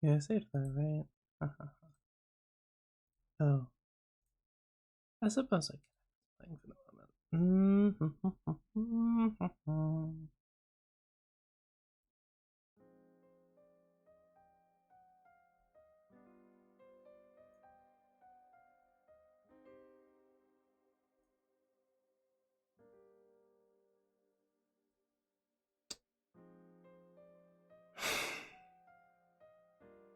Yeah, I saved that, right? Oh, I suppose I can for the moment.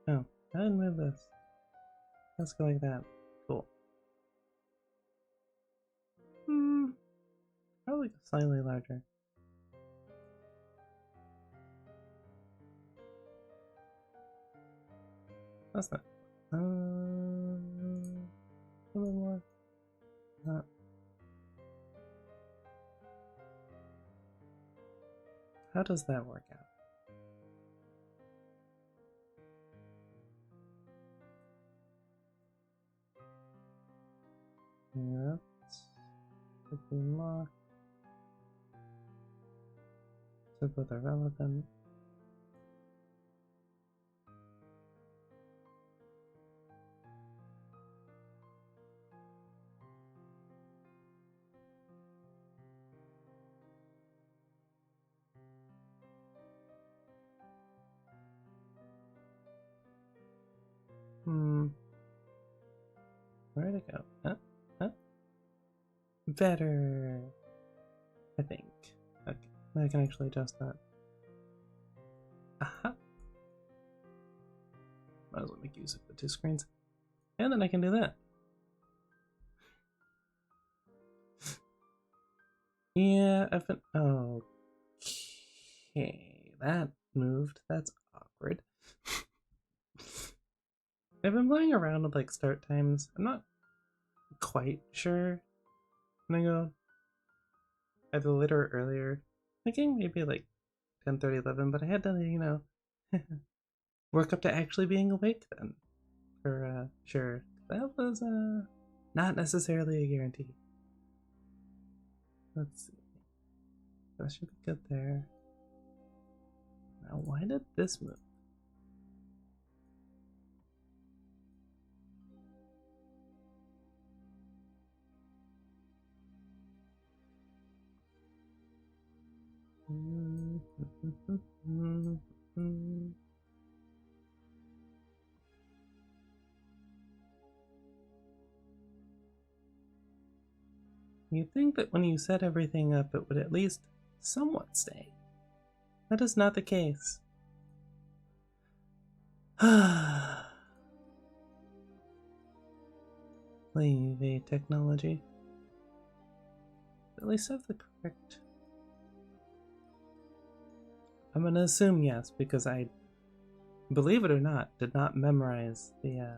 Oh, I didn't move this. Let's go like that. Cool. Probably slightly larger. That's not. A little more. Uh, how does that work out? Yeah, that's locked. So both are relevant. Where'd it go? Huh? Better. I think. Okay, I can actually adjust that. Aha. Might as well make use of the two screens. And then I can do that. Yeah, I've been. Okay, that moved. That's awkward. I've been playing around with like start times. I'm not quite sure when I go either later or earlier. Thinking maybe like 10:30, 11, but I had to, work up to actually being awake then. For sure. That was not necessarily a guarantee. Let's see. That should be good there. Now, why did this move? You'd think that when you set everything up, it would at least somewhat stay. That is not the case. Leave a technology. At least have the correct. I'm gonna assume yes, because I, believe it or not, did not memorize the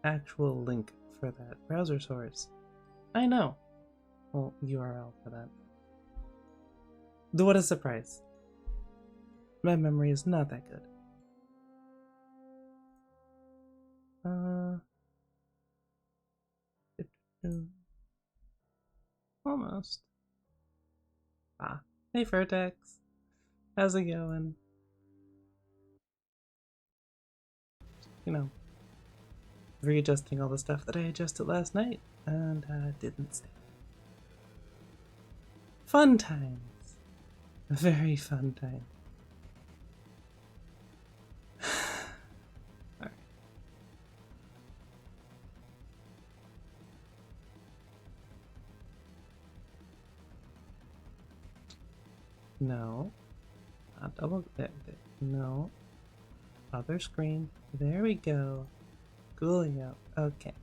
actual link for that browser source. I know. Well, URL for that. What a surprise. My memory is not that good. Almost. Ah, hey Vertex. How's it going? Readjusting all the stuff that I adjusted last night and didn't save. Fun times. Very fun time. Alright. No. Not double. No. Other screen. There we go. Coolio. Okay.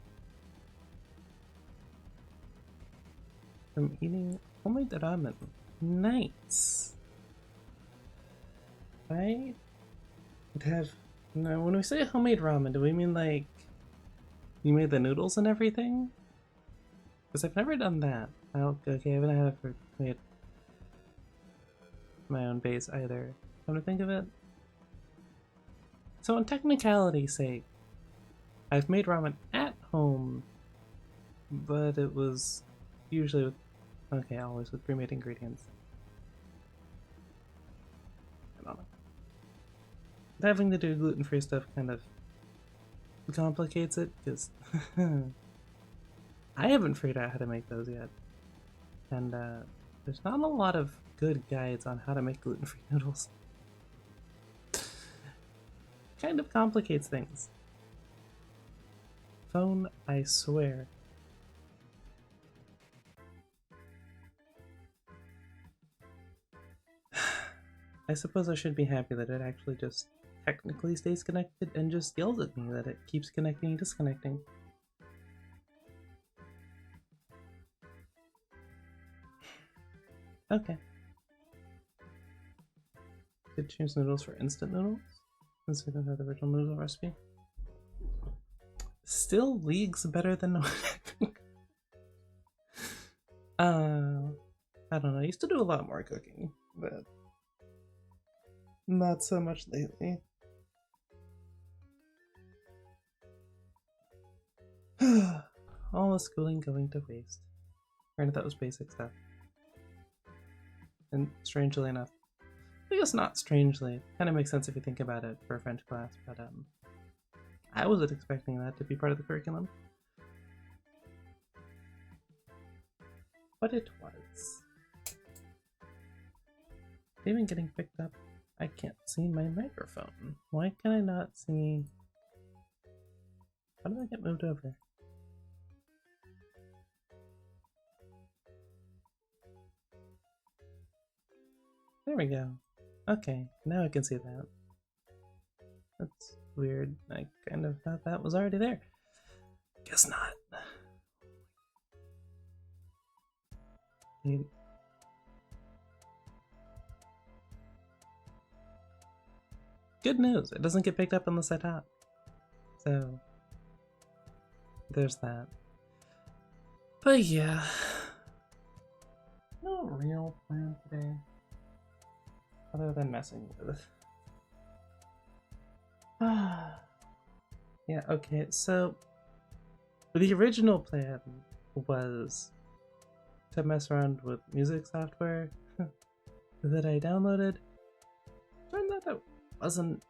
I'm eating homemade ramen. Nice. I have. No, when we say homemade ramen, do we mean like you made the noodles and everything? Because I've never done that. Okay, I haven't had it for made my own base either. Come to think of it. So, in technicality's sake, I've made ramen at home, but it was usually with, okay, always with pre-made ingredients. I don't know. having to do gluten-free stuff kind of complicates it, because I haven't figured out how to make those yet. And there's not a lot of good guides on how to make gluten-free noodles. Kind of complicates things. Phone, I swear. I suppose I should be happy that it actually just technically stays connected and just yells at me that it keeps connecting and disconnecting. Okay. Could choose noodles for instant noodles, since we don't have the original noodle recipe. Still leagues better than what I think. I don't know, I used to do a lot more cooking, but not so much lately. All the schooling going to waste. Granted, that was basic stuff. And strangely enough, I guess not strangely, kind of makes sense if you think about it for a French class, but I wasn't expecting that to be part of the curriculum. But it was. Even getting picked up, I can't see my microphone. Why can I not see? How did I get moved over? There we go. Okay, now I can see that. That's weird. I kind of thought that was already there. Guess not. Good news, it doesn't get picked up unless I talk. So, there's that. But yeah, no real plan today, other than messing with. Yeah, okay, so the original plan was to mess around with music software that I downloaded. Turned out it wasn't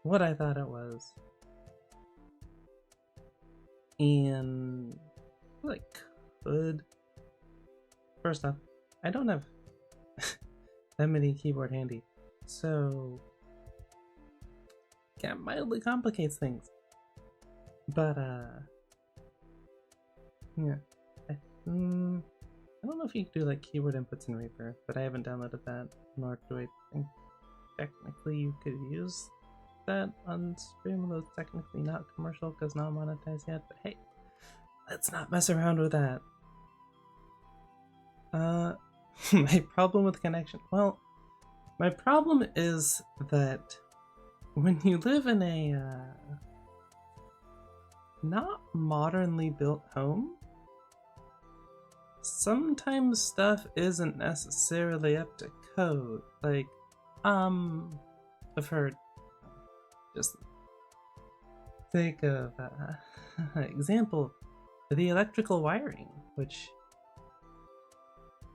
what I thought it was. And I could. First off, I don't have that many keyboard handy, so yeah, mildly complicates things. But yeah, I don't know if you can do like keyboard inputs in Reaper, but I haven't downloaded that, nor do I think technically you could use that on stream, although it's technically not commercial because not monetized yet. But hey, let's not mess around with that. My problem with connection. Well, my problem is that when you live in a not modernly built home, sometimes stuff isn't necessarily up to code. Like, I've heard, just think of example, the electrical wiring, which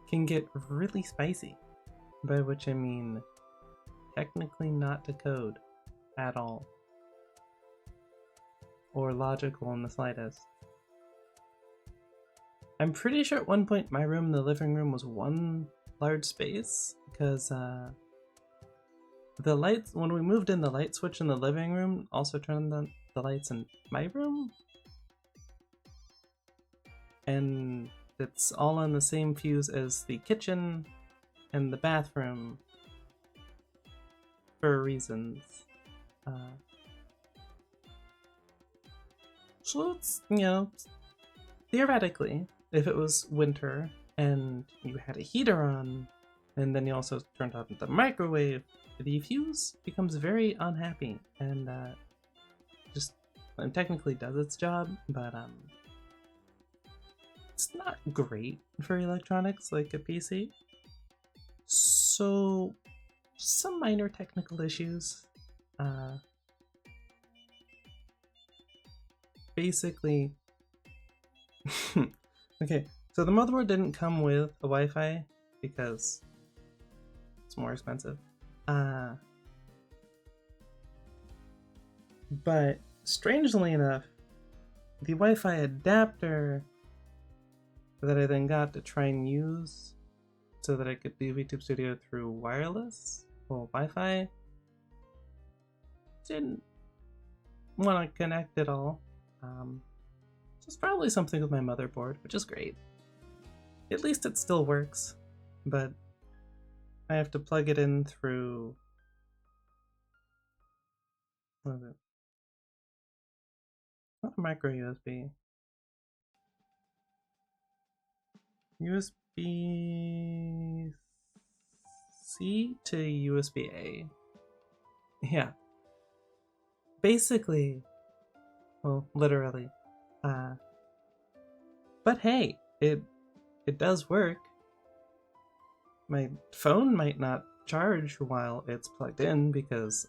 can get really spicy, by which I mean technically not to code at all, or logical in the slightest. I'm pretty sure at one point my room and the living room was one large space, because the lights, when we moved in, the light switch in the living room also turned on the lights in my room, and it's all on the same fuse as the kitchen and the bathroom for reasons. So it's, you know, theoretically, if it was winter and you had a heater on, and then you also turned on the microwave, the fuse becomes very unhappy and just technically does its job, but it's not great for electronics like a PC. So some minor technical issues. Basically, okay, so the motherboard didn't come with a Wi-Fi because it's more expensive. But strangely enough, the Wi-Fi adapter that I then got to try and use so that I could do VTube Studio through wireless, well, Wi-Fi, didn't want to connect at all. It's probably something with my motherboard, which is great. At least it still works, but I have to plug it in through... what is it? Not a micro USB. USB-C to USB-A. Yeah. Basically, well, literally. But hey, it does work. My phone might not charge while it's plugged in because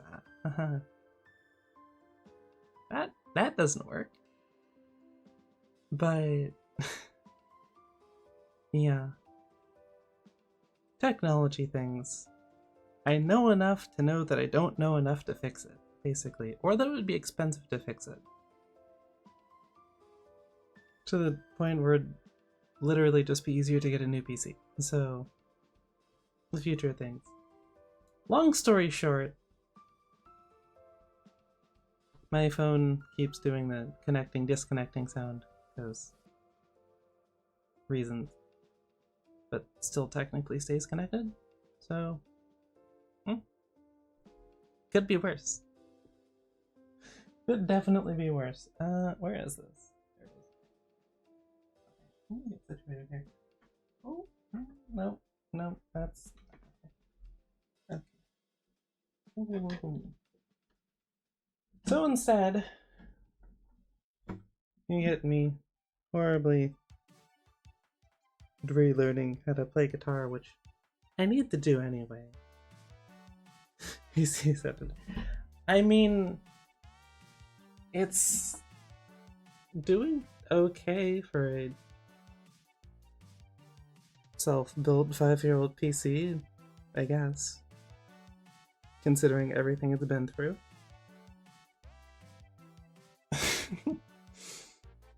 that doesn't work. But yeah. Technology things. I know enough to know that I don't know enough to fix it, basically. Or that it would be expensive to fix it. To the point where it'd literally just be easier to get a new PC. So, the future of things. Long story short, my phone keeps doing the connecting, disconnecting sound because reasons, but still technically stays connected. So, could be worse. Could definitely be worse. Where is this? There it is. Okay, let me get situated here. Oh, no, that's okay. So instead, you get me horribly relearning how to play guitar, which I need to do anyway. PC accepted. I mean, it's doing okay for a self-built 5-year-old PC, I guess, considering everything it's been through.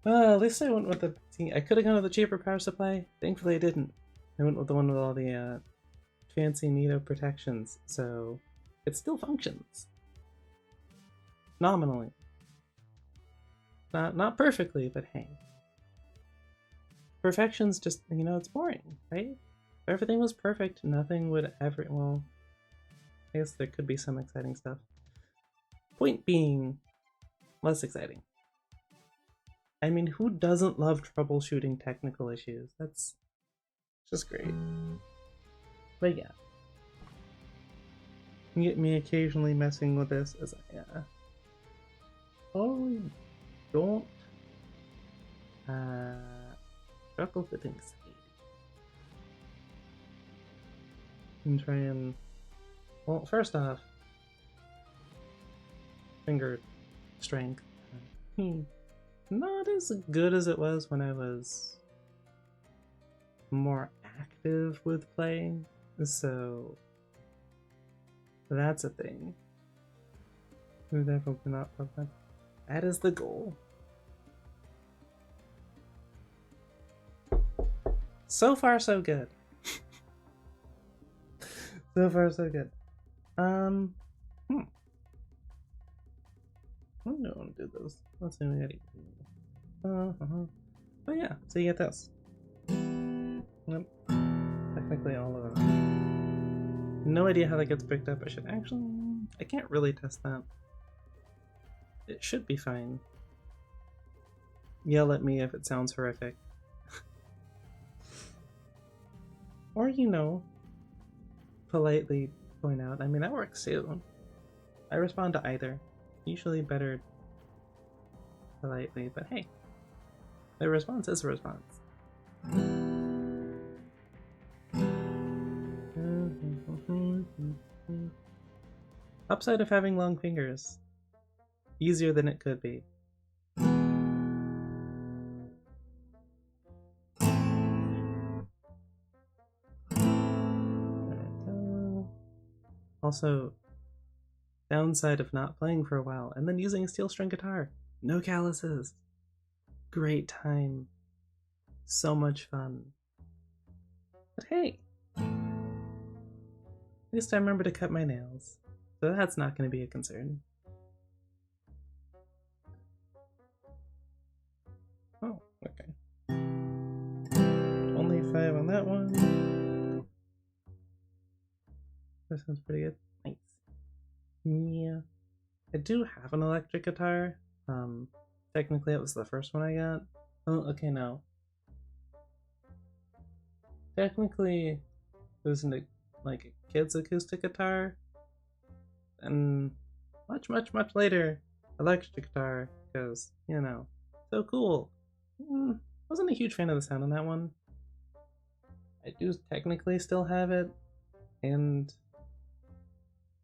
Well, at least I went with the... I could have gone with the cheaper power supply. Thankfully I didn't. I went with the one with all the fancy neato protections, so it still functions. Nominally. Not perfectly, but hey. Perfection's just, it's boring, right? If everything was perfect, nothing would ever... Well, I guess there could be some exciting stuff. Point being, less exciting. I mean, who doesn't love troubleshooting technical issues? That's just great. But yeah. You get me occasionally messing with this as I totally don't struggle with anxiety. And try and, well, first off, finger strength. Not as good as it was when I was more active with playing, so that's a thing. Definitely not perfect. That is the goal. So far, so good. So far, so good. I'm gonna do this. Let's see what I do. But yeah, so you get this. Yep. Technically all of them. No idea how that gets picked up. I can't really test that. It should be fine. Yell at me if it sounds horrific. Or, politely point out. I mean, that works too. I respond to either. Usually better politely, but hey. The response is a response. Upside of having long fingers. Easier than it could be. Also, downside of not playing for a while and then using a steel string guitar. No calluses. Great time. So much fun. But hey, at least I remember to cut my nails, so that's not going to be a concern. Oh, okay. Only 5 on that one. That sounds pretty good. Nice. Yeah. I do have an electric guitar. Technically it was the first one I got. Oh, okay, no. Technically it was like a kid's acoustic guitar. And much later, electric guitar, because, you know, so cool. Wasn't a huge fan of the sound on that one. I do technically still have it, and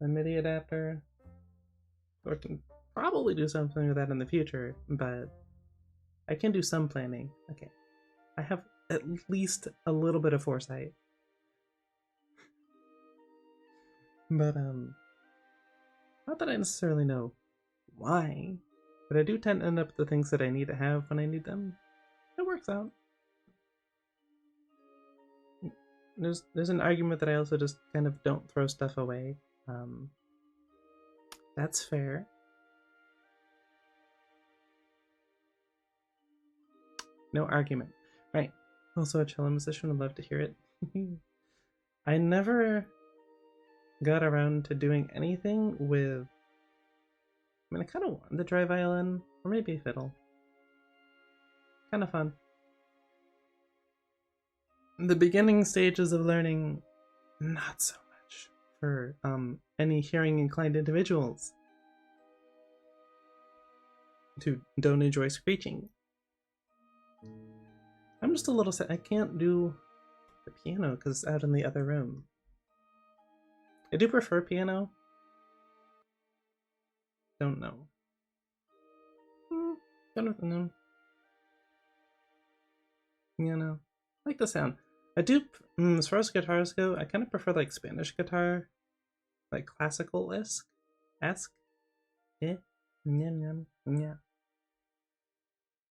a MIDI adapter. So I can probably do something with that in the future, but I can do some planning. Okay. I have at least a little bit of foresight. But, not that I necessarily know why, but I do tend to end up with the things that I need to have when I need them. It works out. There's an argument that I also just kind of don't throw stuff away. That's fair. No argument. Right. Also a cello musician, would love to hear it. I never got around to doing anything with... I mean, I kind of wanted to try violin, or maybe fiddle. Kind of fun. The beginning stages of learning, not so much for any hearing inclined individuals who don't enjoy screeching. I'm just a little sad. I can't do the piano because it's out in the other room. I do prefer piano. Don't know. Kind of know. You know, I like the sound. I do, as far as guitars go, I kind of prefer like Spanish guitar, like classical-esque, yeah,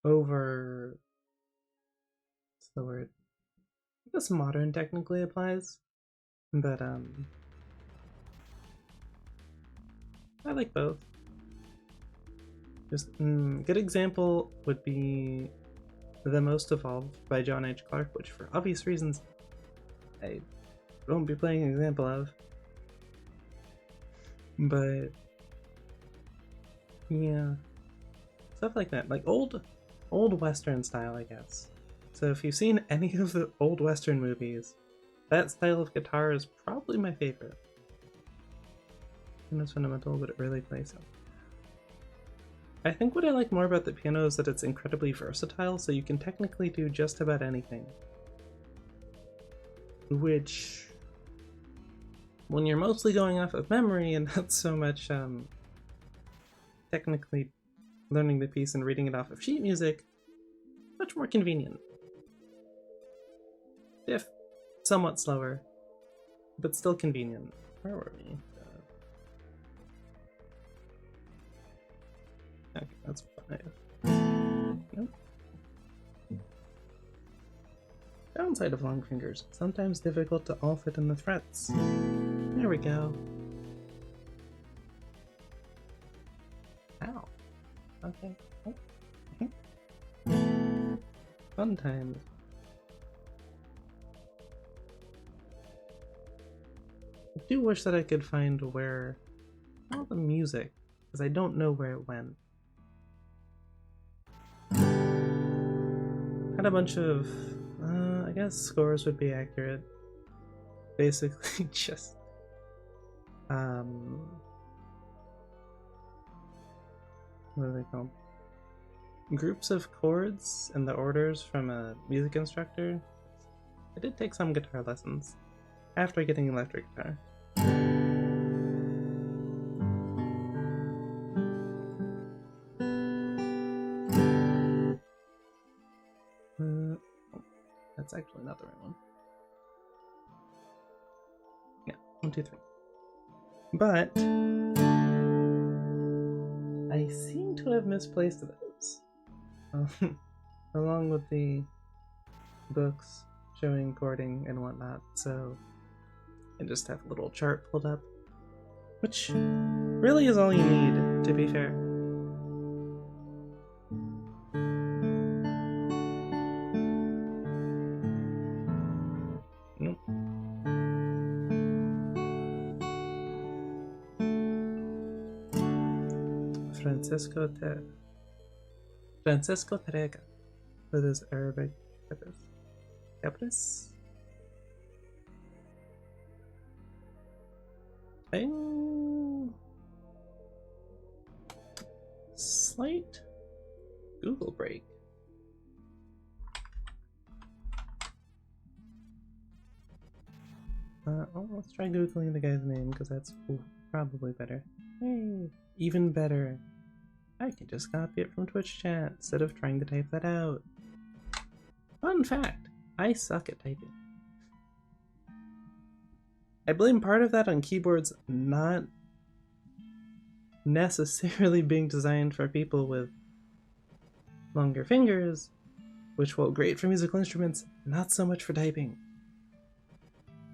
over, what's the word? I guess modern technically applies, but I like both. Just good example would be The Most Evolved by John H. Clarke, which for obvious reasons I won't be playing an example of. But yeah, stuff like that, like old Western style, I guess. So if you've seen any of the old Western movies, that style of guitar is probably my favorite. And it's fundamental, but it really plays out. I think what I like more about the piano is that it's incredibly versatile, so you can technically do just about anything. Which, when you're mostly going off of memory and not so much technically learning the piece and reading it off of sheet music, much more convenient. If somewhat slower, but still convenient. Where were we? Okay, that's 5. Nope. Downside of long fingers. Sometimes difficult to all fit in the frets. There we go. Ow. Okay. Oh. Fun times. I do wish that I could find where all the music, because I don't know where it went. Had a bunch of, I guess scores would be accurate. Basically just, what are they called? Groups of chords and the orders from a music instructor. I did take some guitar lessons after getting an electric guitar. That's actually not the right one. Yeah, 1, 2, 3. But I seem to have misplaced those. Along with the books showing chording and whatnot, so I just have a little chart pulled up, which really is all you need, to be fair. Nope. Francisco Terega with his Arabic Caprice. Slight Google break. Let's try Googling the guy's name, because that's probably better. Hey, even better. I can just copy it from Twitch chat instead of trying to type that out. Fun fact, I suck at typing. I blame part of that on keyboards not necessarily being designed for people with longer fingers, which, while great for musical instruments, not so much for typing.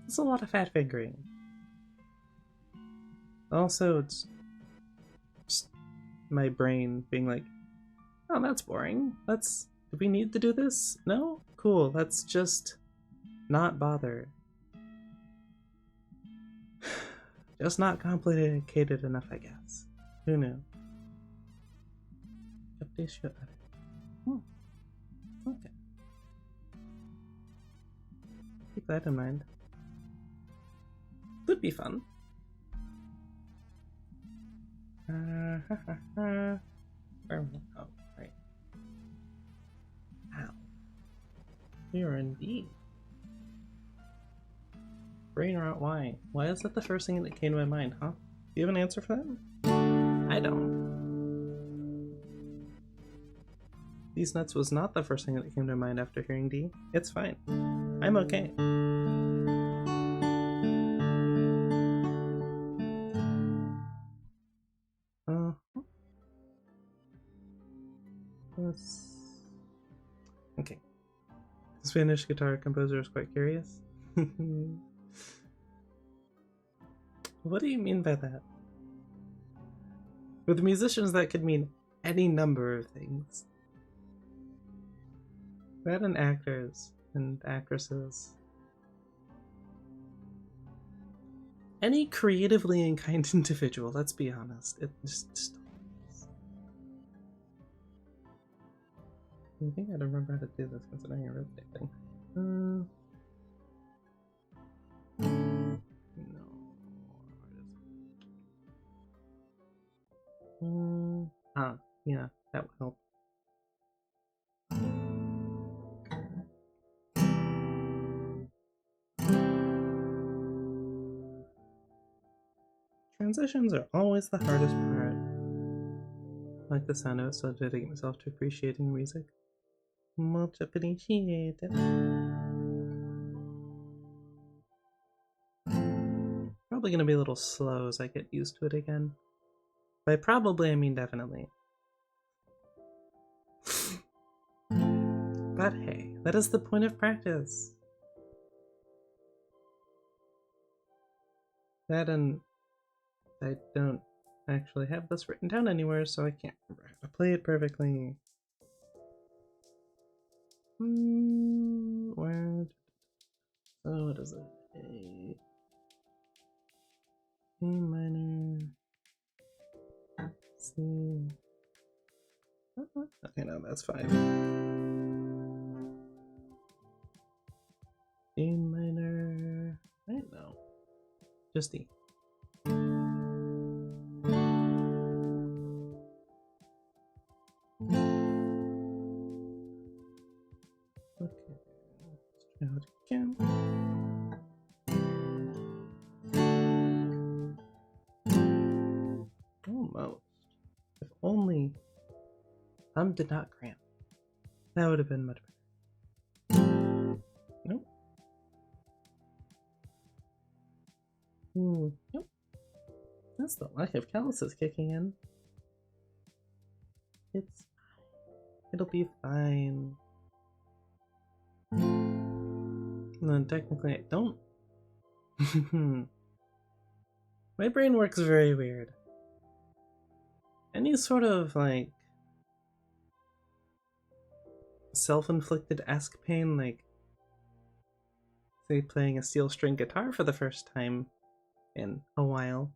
It's a lot of fat fingering. Also, it's just my brain being like, oh, that's boring. Do we need to do this? No? Cool, let's just not bother. Just not complicated enough, I guess. Who knew? Okay. Keep that in mind. Would be fun. Oh, right. Ow. We are indeed. Brain rot, why? Why is that the first thing that came to my mind, huh? Do you have an answer for that? I don't. These nuts was not the first thing that came to mind after hearing D. It's fine. I'm okay. Okay. Spanish guitar composer is quite curious. What do you mean by that? With musicians, that could mean any number of things. That and actors and actresses. Any creatively inclined individual, let's be honest. It just I think I'd remember how to do this considering I wrote the thing. No. Yeah, that would help. Transitions are always the hardest part. I like the sound of it, so dedicating myself to appreciating music. Much appreciated. Probably gonna be a little slow as I get used to it again. By probably, I mean definitely. But hey, that is the point of practice. That and I don't actually have this written down anywhere, so I can't remember how to play it perfectly. Where? So what is it? A minor. C. Okay, no, that's fine. A minor. I don't know. Just D. Okay, let's try it again. Almost. If only did not cramp. That would have been much better. Nope. Nope. That's the lack of calluses kicking in. It's it'll be fine. No, technically I don't. My brain works very weird. Any sort of like self-inflicted-esque pain, like say playing a steel string guitar for the first time in a while,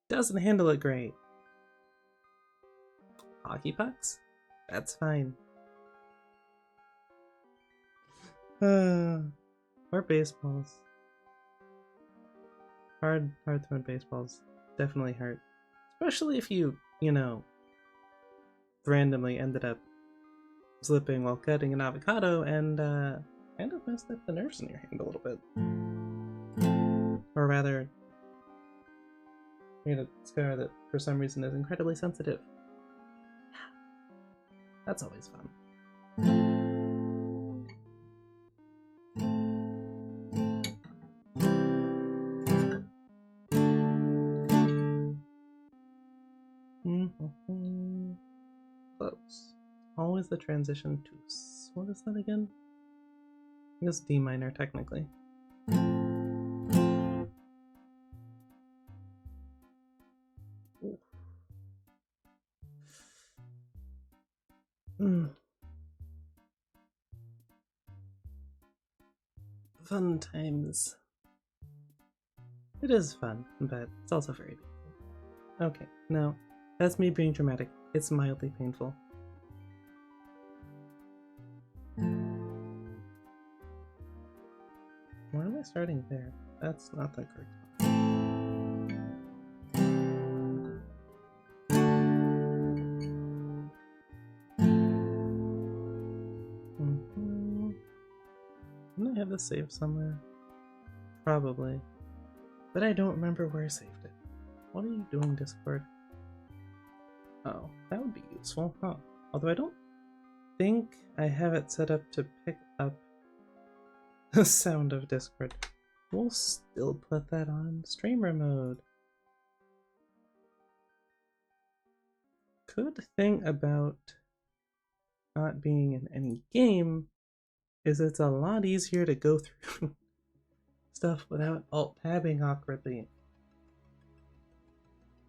doesn't handle it great. Hockey pucks? That's fine. Or baseballs. Hard thrown baseballs definitely hurt. Especially if you know, randomly ended up slipping while cutting an avocado and kind of messed up the nerves in your hand a little bit. Or rather, you had a scar that for some reason is incredibly sensitive. That's always fun. Close. Always the transition to what is that again? I guess D minor technically. Fun times. It is fun, but it's also very painful. Okay, no, that's me being dramatic. It's mildly painful. Why am I starting there? That's not the correct spot. Didn't I have this saved somewhere? Probably. But I don't remember where I saved it. What are you doing, Discord? Oh, that would be useful, huh? Although I don't think I have it set up to pick up the sound of Discord. We'll still put that on streamer mode. Good thing about not being in any game is it's a lot easier to go through stuff without alt-tabbing awkwardly.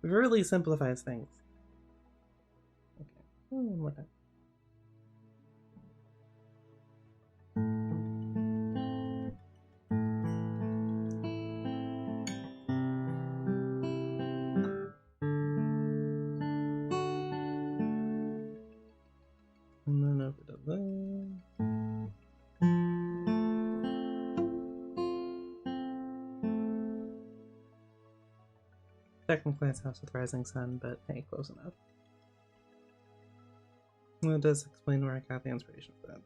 It really simplifies things. Okay, one more time. And then over to there. Technically it's House with Rising Sun, but hey, close enough. Well, it does explain where I got the inspiration for that.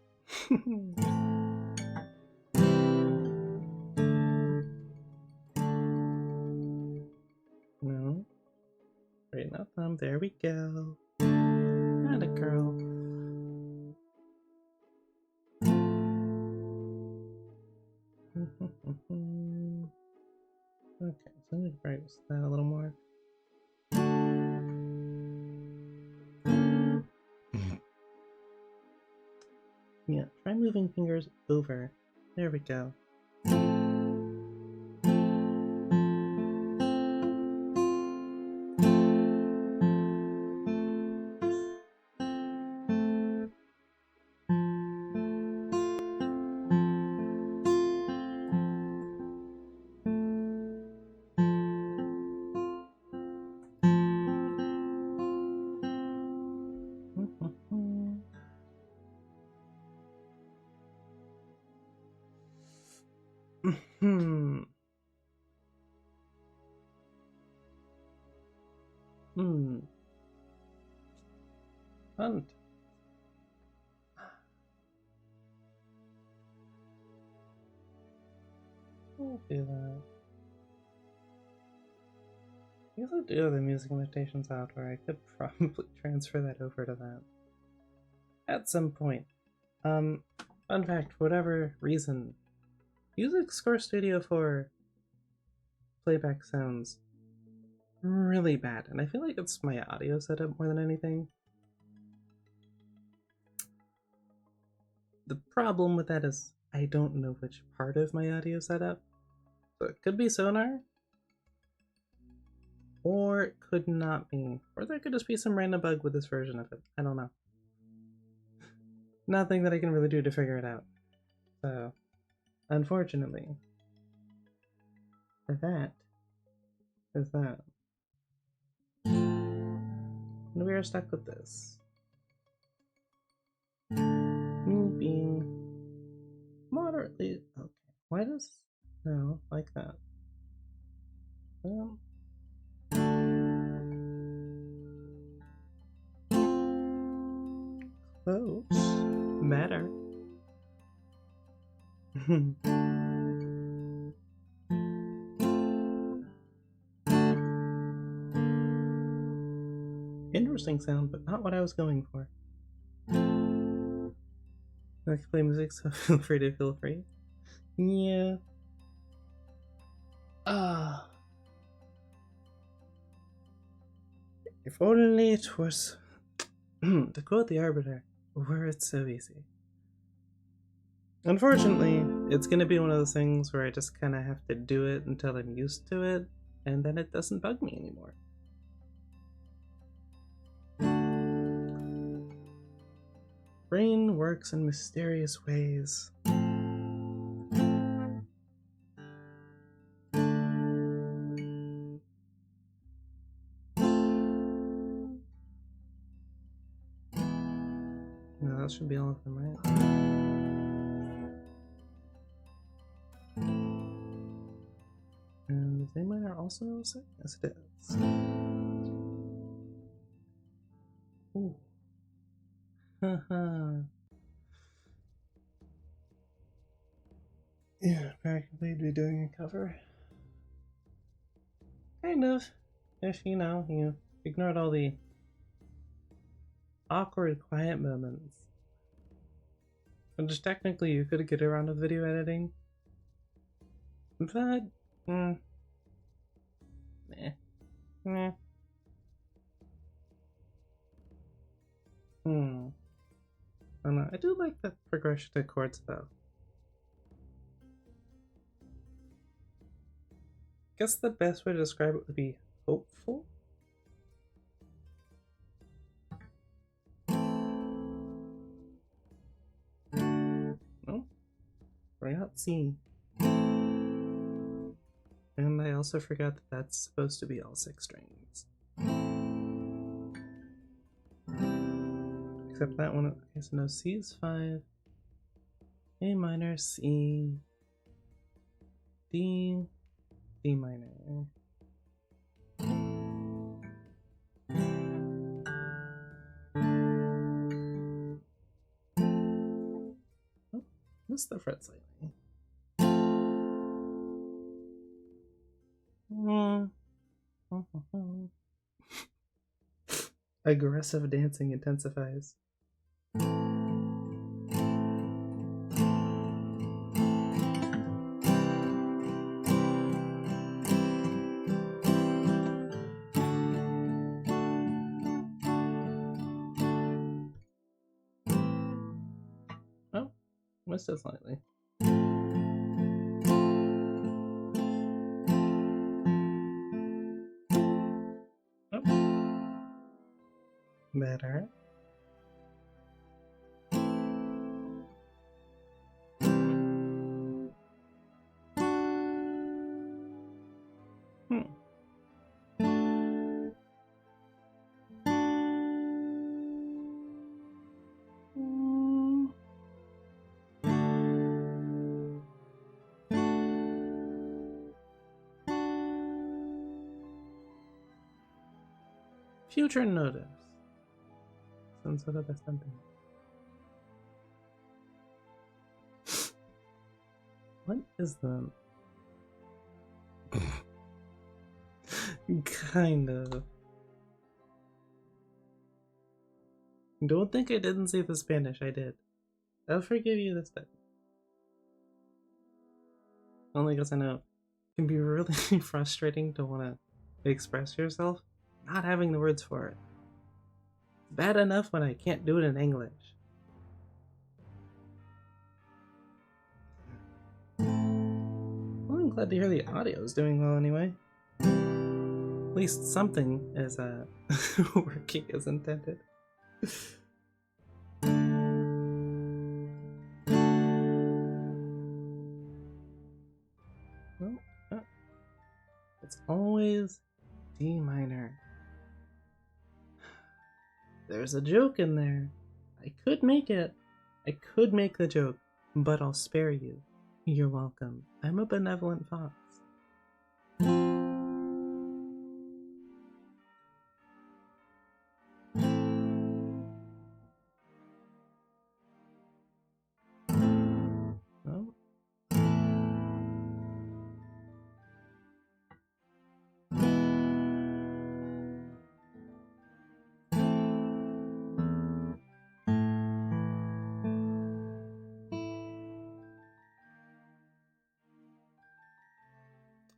No. Straighten up thumb, there we go. Not a girl. Okay, so I'm gonna practice that a little more. Yeah, try moving fingers over. There we go. Fun. I'll do that. I guess I do have the music annotations out where I could probably transfer that over to that at some point. Fun fact, for whatever reason, Music Score Studio 4 playback sounds really bad, and I feel like it's my audio setup more than anything. The problem with that is I don't know which part of my audio setup. So it could be sonar, or it could not be. Or there could just be some random bug with this version of it. I don't know. Nothing that I can really do to figure it out. So, unfortunately, that is that. And we are stuck with this. Me being moderately okay. Why does no like that? Close. Matter. Interesting sound, but not what I was going for. I can play music, so feel free. Yeah. If only it was, to quote the Arbiter, were it so easy. Unfortunately, it's gonna be one of those things where I just kind of have to do it until I'm used to it, and then it doesn't bug me anymore. Brain works in mysterious ways. No, that should be all of them, right? And is A minor also 6? Yes, it is. Ooh. Haha. Yeah, practically be doing a cover. Kind of. If you ignored all the awkward quiet moments. And just technically you could get around with video editing. But meh. Meh. I don't know. I do like the progression to chords though. Guess the best way to describe it would be hopeful. No, forgot C. And I also forgot that that's supposed to be all 6 strings. Except that one. Okay, so no, C is 5. A minor, C, D, D minor. Oh, missed the fret slightly. Aggressive dancing intensifies. Oh, missed it slightly. Better. Future notice. Sensor bastante. What is the kind of? Don't think I didn't see the Spanish. I did. I'll forgive you this time. Only because I know it can be really frustrating to want to express yourself, not having the words for it. Bad enough when I can't do it in English. glad to hear the audio is doing well anyway. At least something is working as intended. Well, it's always D minor. There's a joke in there. I could make it. I could make the joke, but I'll spare you. You're welcome. I'm a benevolent fox. Oh.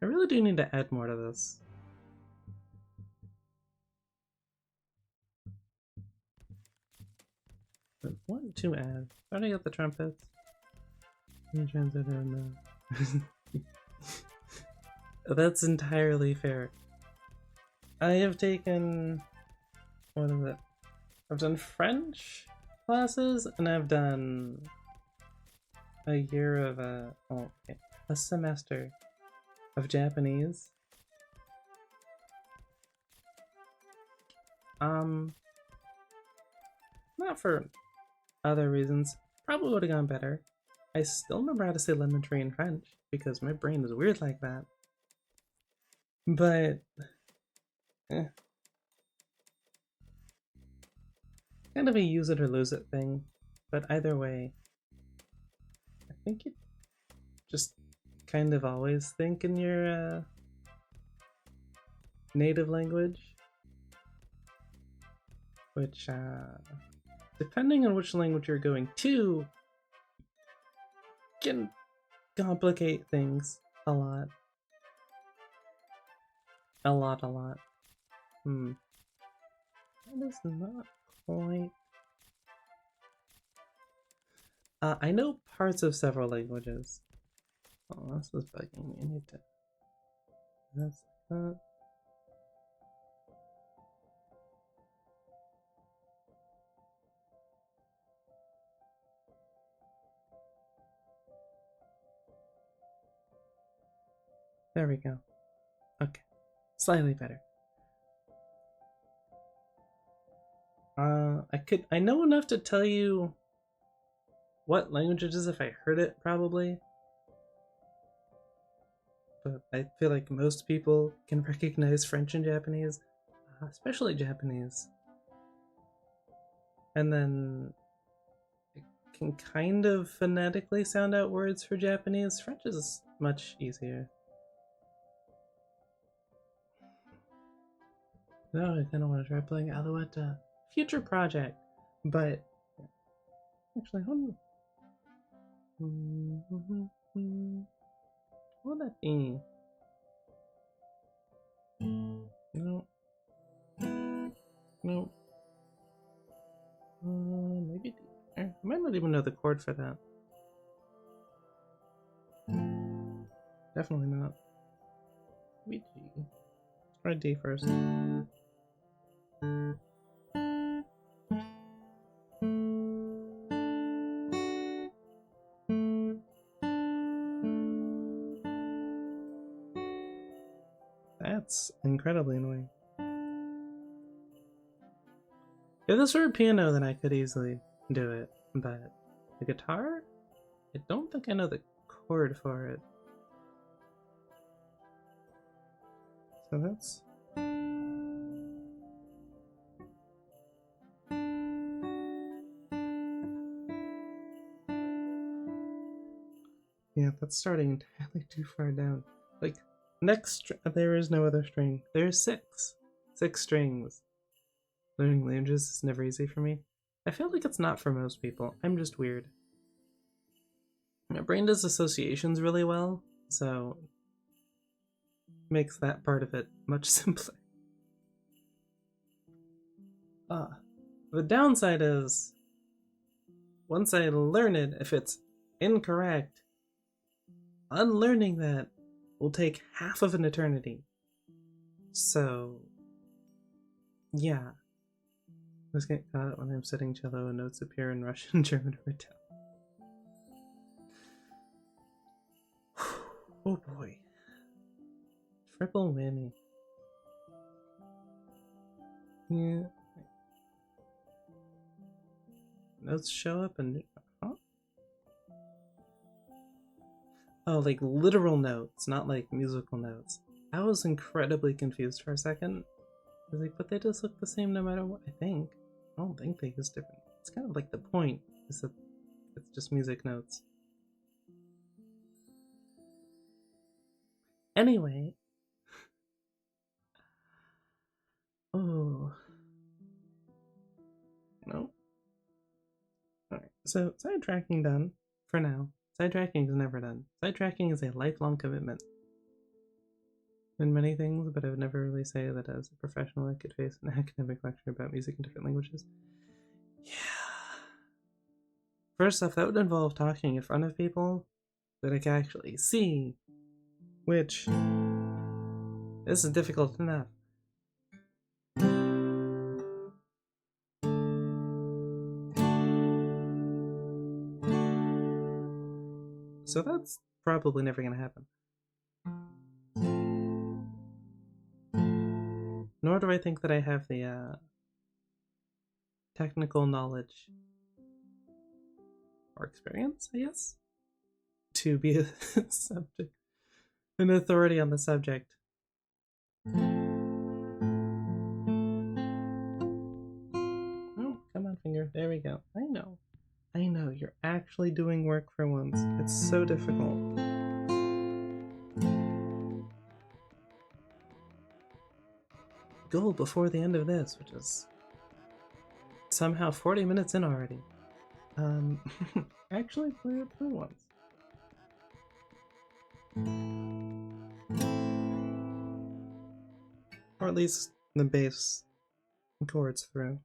I really do need to add more to this. But what to add? Starting at the trumpets. That's entirely fair. I have taken... what is it? I've done French classes, and I've done a year of a semester of Japanese. Not for other reasons. Probably would have gone better. I still remember how to say lemon tree in French because my brain is weird like that. But kind of a use it or lose it thing. But either way, I think you just kind of always think in your native language, which depending on which language you're going to, can complicate things a lot. A lot. That is not quite... I know parts of several languages. Oh, this was bugging me. I need to... That's that. There we go. Okay. Slightly better. I know enough to tell you what language it is if I heard it, probably. But I feel like most people can recognize French and Japanese, especially Japanese. And then it can kind of phonetically sound out words for Japanese. French is much easier. No, I kind of want to try playing Alouette future project, but actually, hold on. What would that be? No. Maybe I might not even know the chord for that. Definitely not. Maybe G. Let's try D first. That's incredibly annoying. If this were a piano, then I could easily do it, but the guitar? I don't think I know the chord for it. So that's... yeah, that's starting entirely too far down. Like, next, there is no other string. There's 6. 6 strings. Learning languages is never easy for me. I feel like it's not for most people. I'm just weird. My brain does associations really well, so makes that part of it much simpler. The downside is, once I learn it, if it's incorrect, unlearning that will take half of an eternity. So, yeah. I was getting caught when I'm studying cello and notes appear in Russian, German, or Italian. Oh boy. Triple whammy. Yeah. Notes show up and... Huh? Oh, like literal notes, not like musical notes. I was incredibly confused for a second. I was like, but they just look the same no matter what, I think. I don't think they use different... It's kind of like the point, is that it's just music notes. Anyway. Oh. No. Alright, so sidetracking done. For now. Sidetracking is never done. Sidetracking is a lifelong commitment. In many things, but I would never really say that as a professional I could face an academic lecture about music in different languages. Yeah. First off, that would involve talking in front of people that I can actually see, which this is difficult enough. So that's probably never going to happen. Nor do I think that I have the technical knowledge or experience, I guess, to be a subject, an authority on the subject. Oh, come on, finger. There we go. I know, you're actually doing work for once. It's so difficult. Goal before the end of this, which is somehow 40 minutes in already. Actually play it for once. Or at least the bass chords through.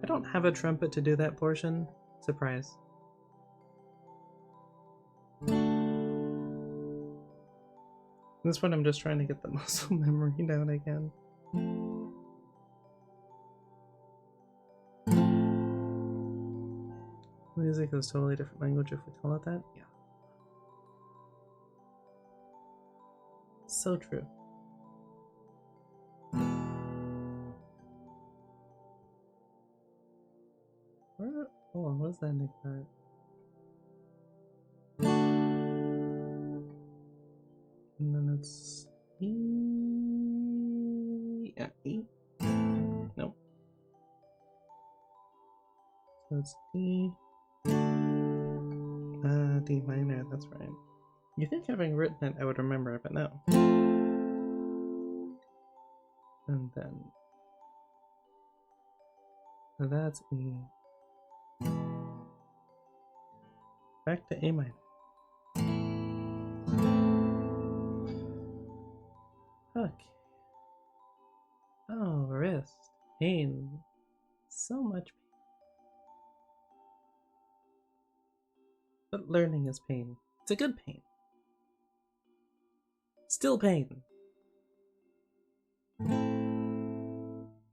I don't have a trumpet to do that portion. Surprise. This one I'm just trying to get the muscle memory down again. Music is a totally different language if we call it that. Yeah. So true. Where? Hold on, what is that next part? And then it's E. Yeah, E. Nope. So it's D. D minor, that's right. You think having written it I would remember it, but no. And then so that's E. Back to A minor. Okay. Oh, wrist. Pain. So much pain. But learning is pain. It's a good pain. Still pain.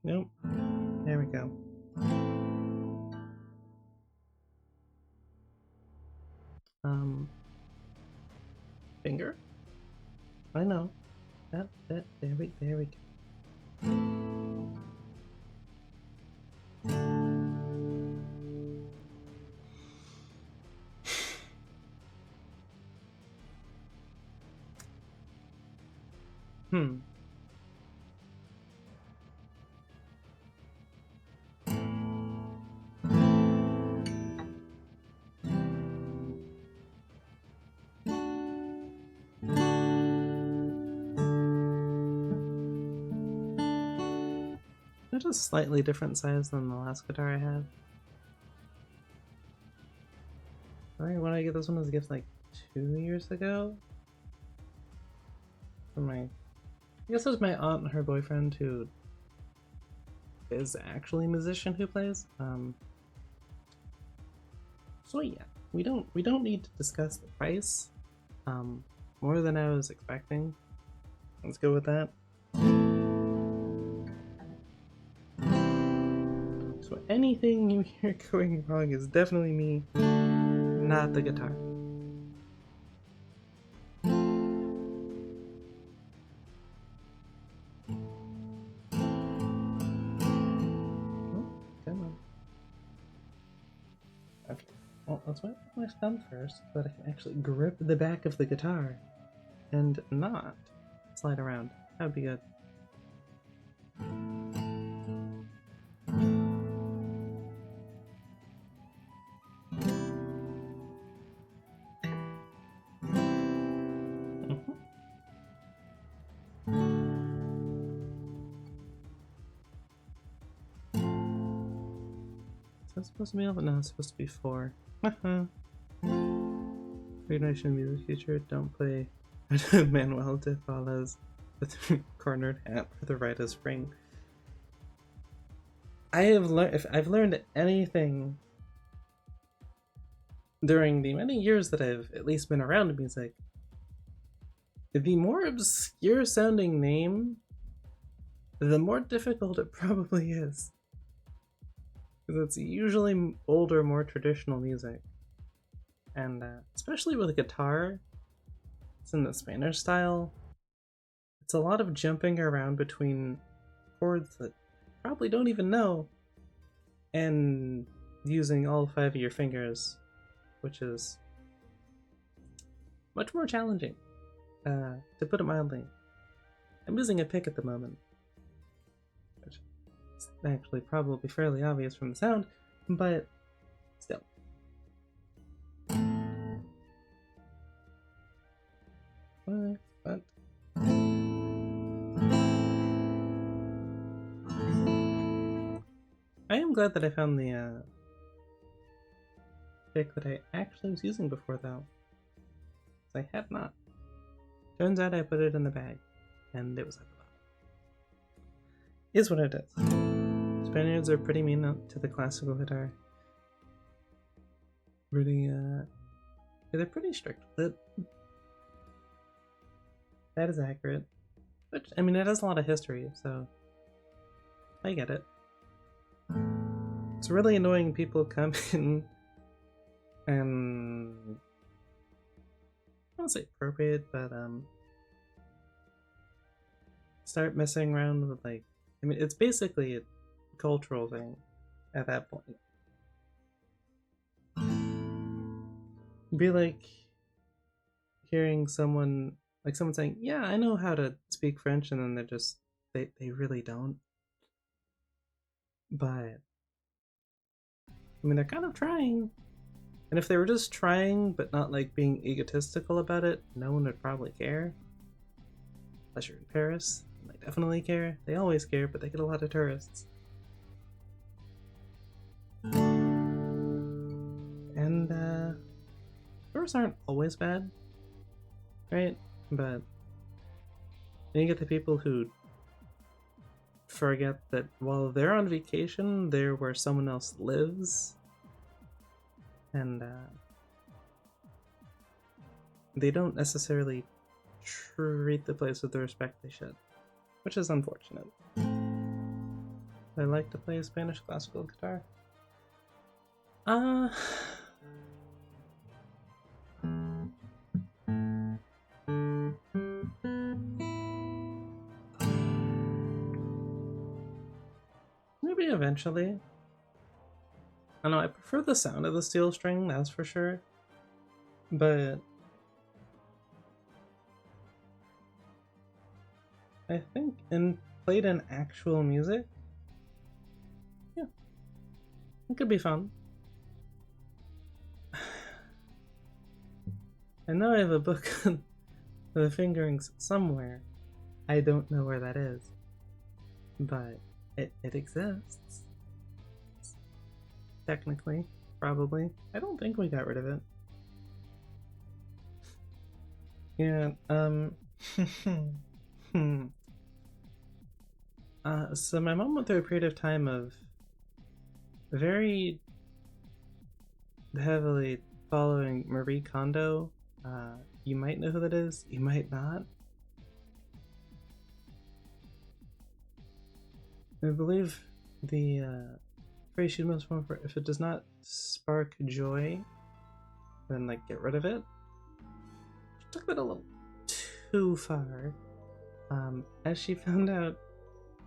Nope. There we go. Finger? I know. There we go. They're just slightly different size than the last guitar I had. Alright, when did I get this one as a gift, like 2 years ago? From I guess it was my aunt and her boyfriend who is actually a musician who plays. So yeah, we don't need to discuss the price. more than I was expecting. Let's go with that. So anything you hear going wrong is definitely me, not the guitar. Well, let's wet my thumb first so that I can actually grip the back of the guitar and not slide around. That would be good. Is that supposed to be over? No, it's supposed to be 4. Reinvention music future. Don't play Manuel de Fala's the cornered hat for the rite of spring. If I've learned anything during the many years that I've at least been around music, the more obscure sounding name, the more difficult it probably is. Because it's usually older, more traditional music. And especially with a guitar, it's in the Spanish style, it's a lot of jumping around between chords that you probably don't even know, and using all 5 of your fingers, which is much more challenging, to put it mildly. I'm using a pick at the moment, which is actually probably fairly obvious from the sound, but still. But I am glad that I found the pick that I actually was using before, though. Because I had not. Turns out I put it in the bag, and it was at the bottom. Is what it is. Spaniards are pretty mean to the classical guitar. Really, they're pretty strict with it. That is accurate. Which, I mean, it has a lot of history, so I get it. It's really annoying people come in and I don't say appropriate, but start messing around with, like, I mean, it's basically a cultural thing at that point. It'd be like hearing someone saying, yeah, I know how to speak French, and then they're just, they really don't. But I mean, they're kind of trying. And if they were just trying, but not like being egotistical about it, no one would probably care. Unless you're in Paris, they definitely care. They always care, but they get a lot of tourists. And tourists aren't always bad, right? But then you get the people who forget that while they're on vacation, they're where someone else lives, and they don't necessarily treat the place with the respect they should, which is unfortunate. I like to play a Spanish classical guitar. Maybe eventually. I know, I prefer the sound of the steel string, that's for sure. But I think played in actual music, yeah, it could be fun. I know I have a book on the fingerings somewhere. I don't know where that is, but it exists. Technically, probably. I don't think we got rid of it. Yeah, so my mom went through a period of time of very heavily following Marie Kondo, You might know who that is, you might not. I believe the phrase she's most known for, if it does not spark joy, then like get rid of it. She took that a little too far. As she found out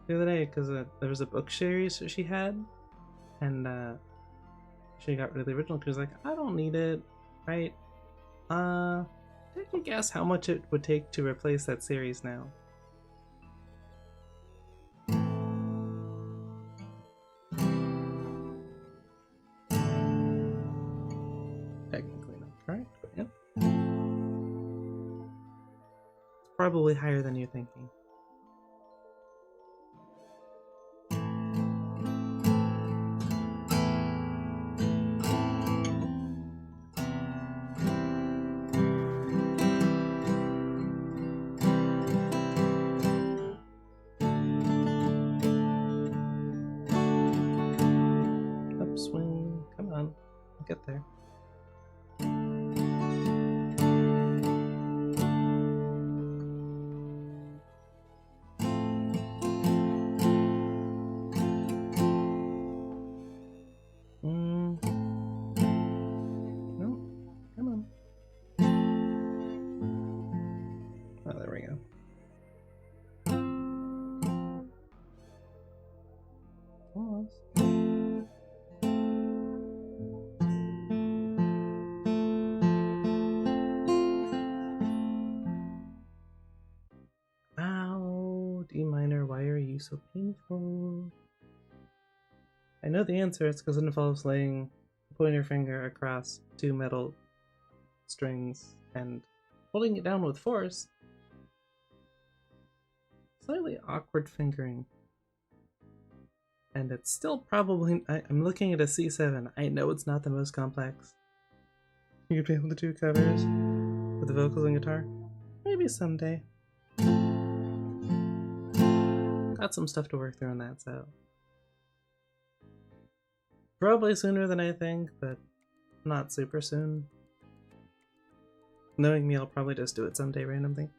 the other day, because there was a book series that she had, and she got rid of the original. She was like, I don't need it, right? Take a guess how much it would take to replace that series now. Technically not correct, but yeah. It's probably higher than you're thinking. Upswing, come on, I'll get there. No, come on. Oh, there we go. Almost. Ow, D minor, why are you so painful? I know the answer, it's because it involves laying a pointer finger across two metal strings and holding it down with force. Slightly awkward fingering. And it's still probably... I'm looking at a C7. I know it's not the most complex. You'd be able to do covers with the vocals and guitar? Maybe someday. Got some stuff to work through on that, so... Probably sooner than I think, but not super soon. Knowing me, I'll probably just do it someday randomly.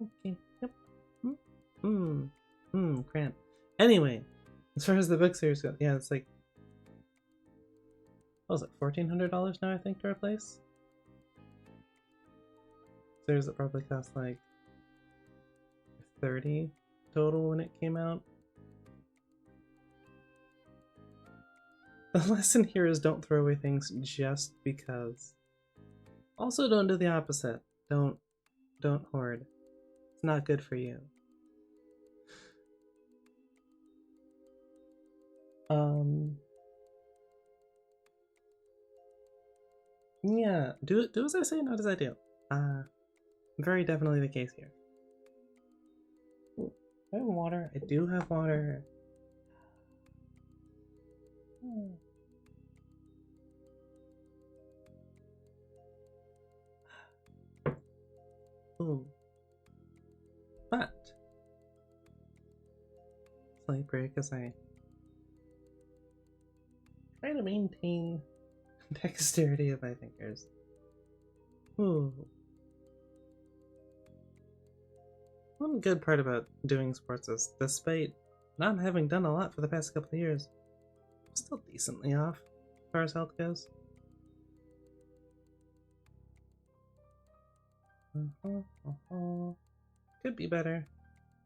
Okay, yep. Cramp. Anyway, as far as the book series goes, yeah, it's like... What was it, $1,400 now, I think, to replace? Series that probably cost like $30 total when it came out. The lesson here is don't throw away things just because. Also, don't do the opposite. Don't hoard. It's not good for you. Yeah, do as I say, not as I do. Very definitely the case here. Ooh, I have water. I do have water. Ooh. But slight break as I try to maintain dexterity of my fingers. Ooh. One good part about doing sports is, despite not having done a lot for the past couple of years, I'm still decently off as far as health goes. Could be better,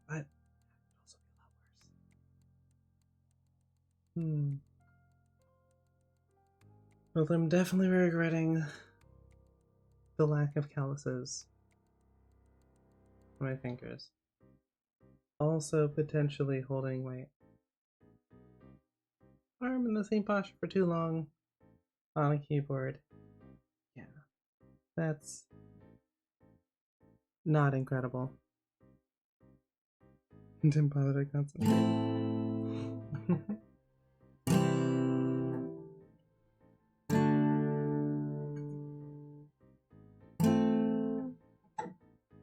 but it could also be a lot worse. Well, I'm definitely regretting the lack of calluses on my fingers. Also, potentially holding my arm in the same posture for too long on a keyboard. Yeah, that's not incredible. Didn't bother to concentrate.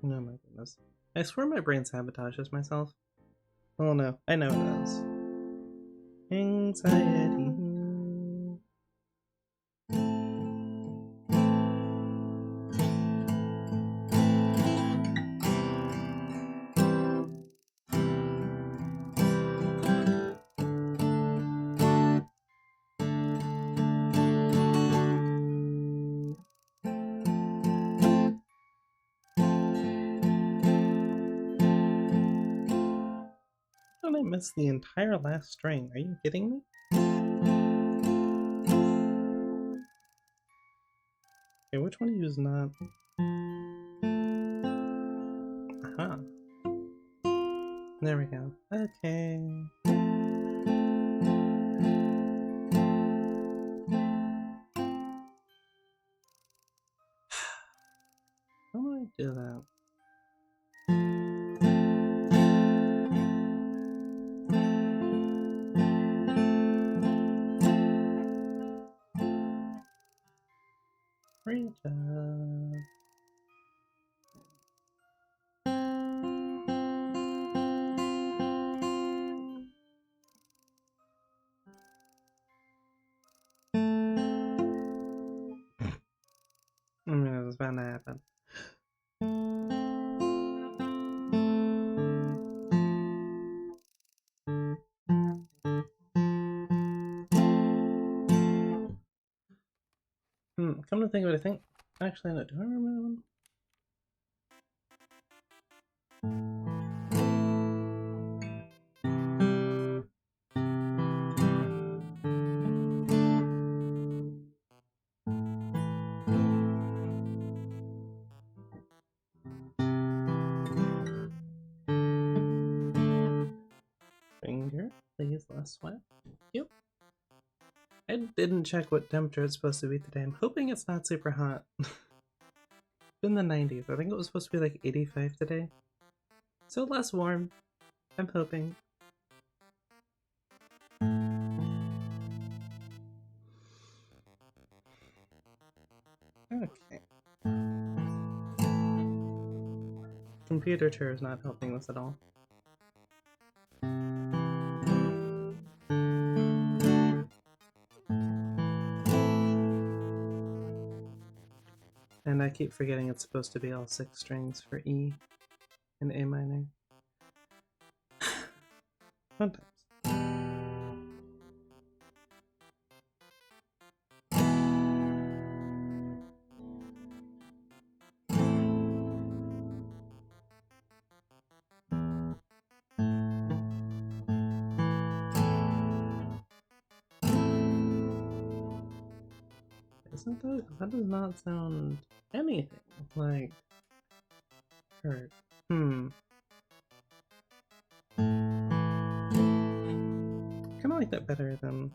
Oh my goodness. I swear my brain sabotages myself. Oh no, I know it does. Anxiety. How did I miss the entire last string? Are you kidding me? Okay, which one of you is not? Aha. There we go. Okay. How do I do that? Great job. I mean, it was bound to happen. Come to think of it, I think. Actually, no, do I remember that one? Finger, please, less sweat. Yep. I didn't check what temperature it's supposed to be today. I'm hoping it's not super hot. It's in the 90s. I think it was supposed to be like 85 today. So less warm. I'm hoping. Okay. Computer chair is not helping this at all. And I keep forgetting it's supposed to be all 6 strings for E and A minor. Fun times. Isn't that? That does not sound anything like hurt. Kind of like that better than.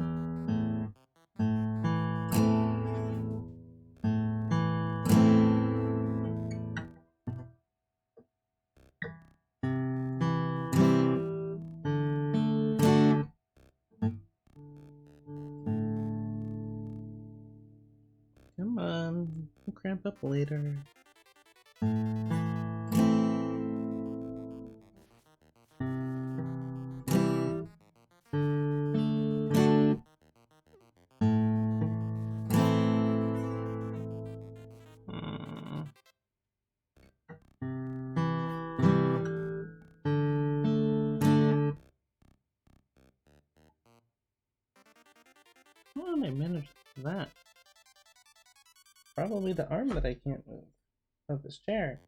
Come on, we'll cramp up later. How did I manage that? Probably the arm that I can't move of this chair.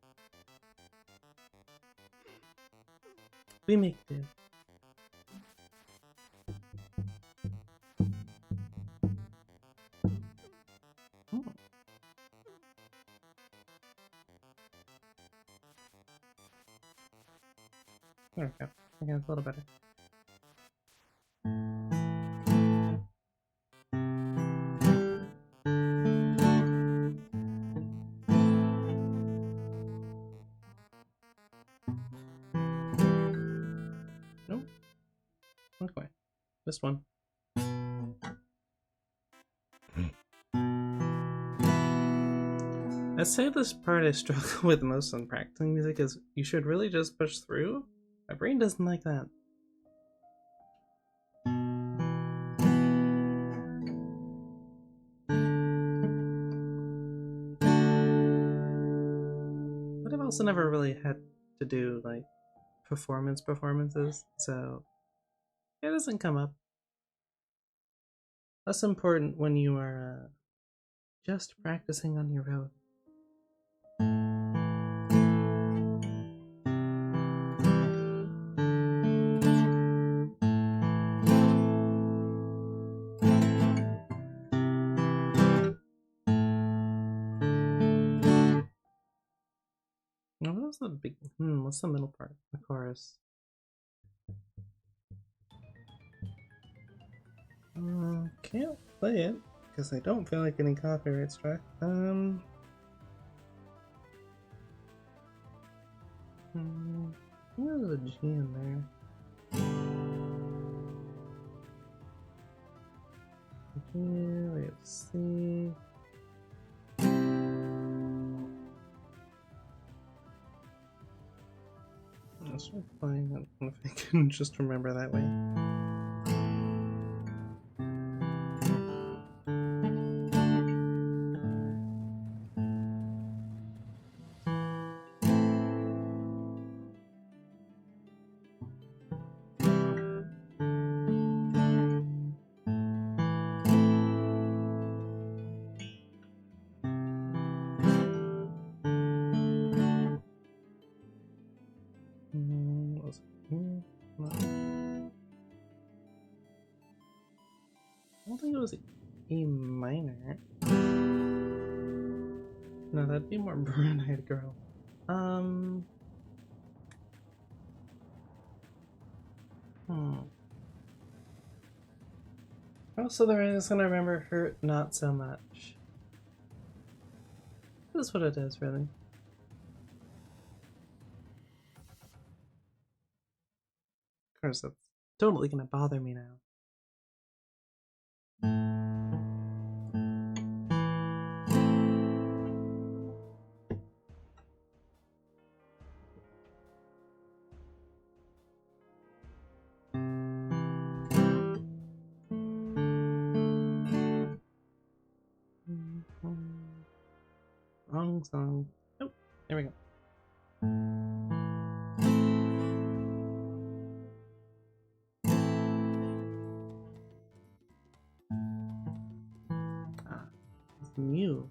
We make do. Oh. There we go. Okay, it's a little better. Nope. Okay. This one. I'd say this part I struggle with most when practicing music is you should really just push through. My brain doesn't like that. But I've also never really had to do like performances, so it doesn't come up. Less important when you are just practicing on your own. was the big? What's the middle part? The chorus. Can't play it because I don't feel like getting copyright struck. There's a G in there. G, let's see. Let's try playing it if I can just remember that way. I don't think it was A minor. No, that'd be more Brown-Eyed Girl. Also, the Rising Sun I remember hurt not so much. That's what it is, really. Of course, that's totally gonna bother me now. Wrong song. Oh, there we go. Mew.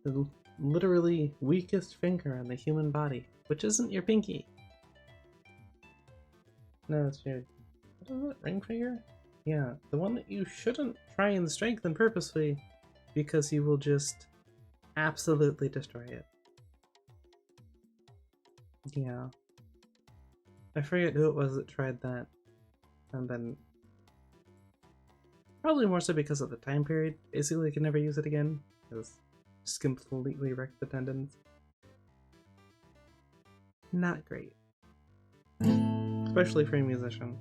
The literally weakest finger on the human body, which isn't your pinky. No, it's your... What is it? Ring finger? Yeah, the one that you shouldn't try and strengthen purposefully because you will just absolutely destroy it. Yeah. I forget who it was that tried that. And then... Probably more so because of the time period. Basically, I could never use it again. Because just completely wrecked the tendons. Not great. Especially for a musician.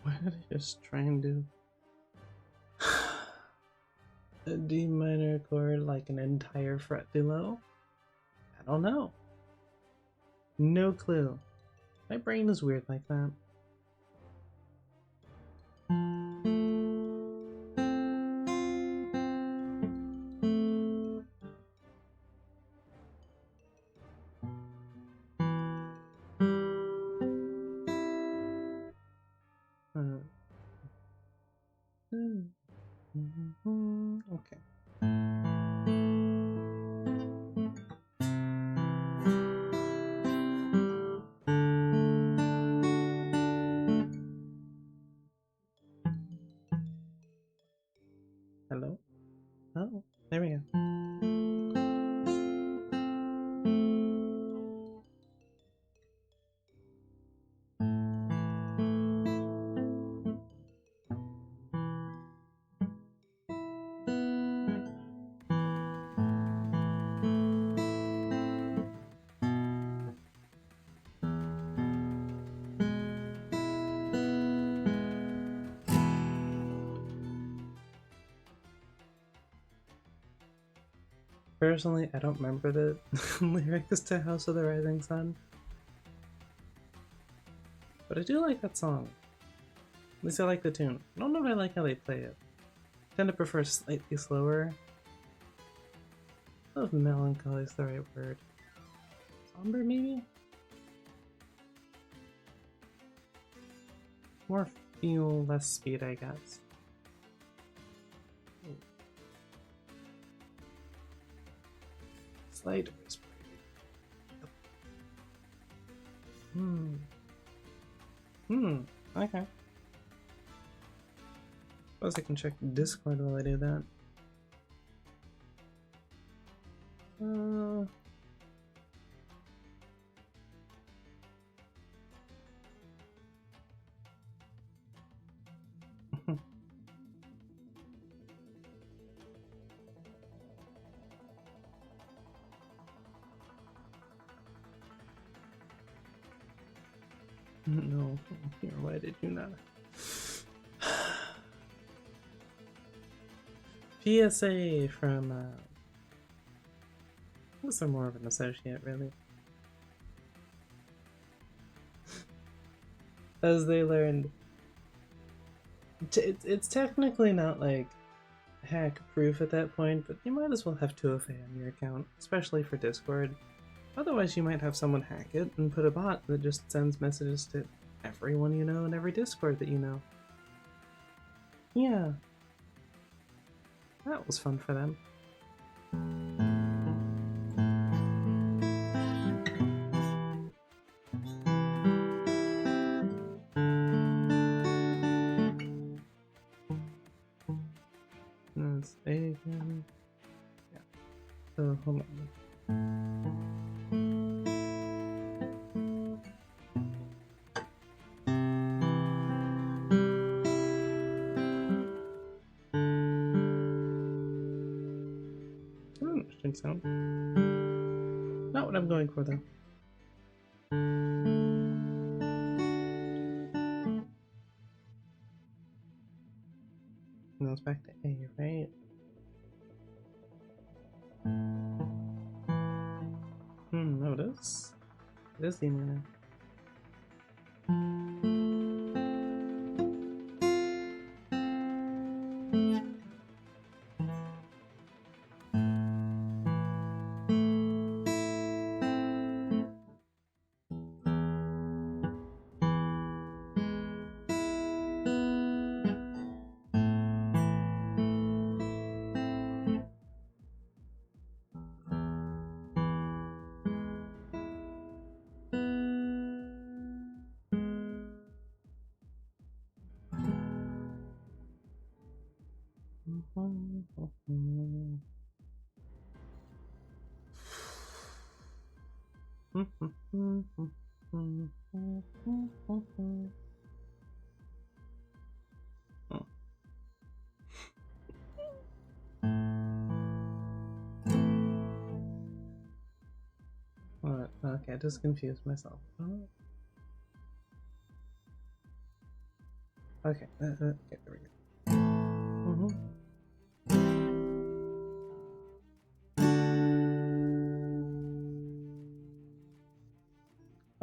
What did I just try and do? A D minor chord like an entire fret below? I don't know. No clue. My brain is weird like that. Okay. Hello? Oh, there we go. Personally, I don't remember the lyrics to House of the Rising Sun. But I do like that song. At least I like the tune. I don't know if I like how they play it. I tend to prefer slightly slower. I don't know if melancholy is the right word. Somber, maybe? More fuel, less speed, I guess. Slight whisper. Okay. Suppose I can check Discord while I do that. No, here, why did you not? PSA from, I guess I'm more of an associate, really. As they learned, it's technically not like hack proof at that point, but you might as well have 2FA on your account, especially for Discord. Otherwise, you might have someone hack it and put a bot that just sends messages to everyone you know in every Discord that you know. Yeah. That was fun for them. Let's A again. Yeah. So, hold on. Interesting sound. Not what I'm going for, though. Now it's back to A, right? No, it is. It is the now. Alright, okay, I just confused myself. Okay, okay, there we go.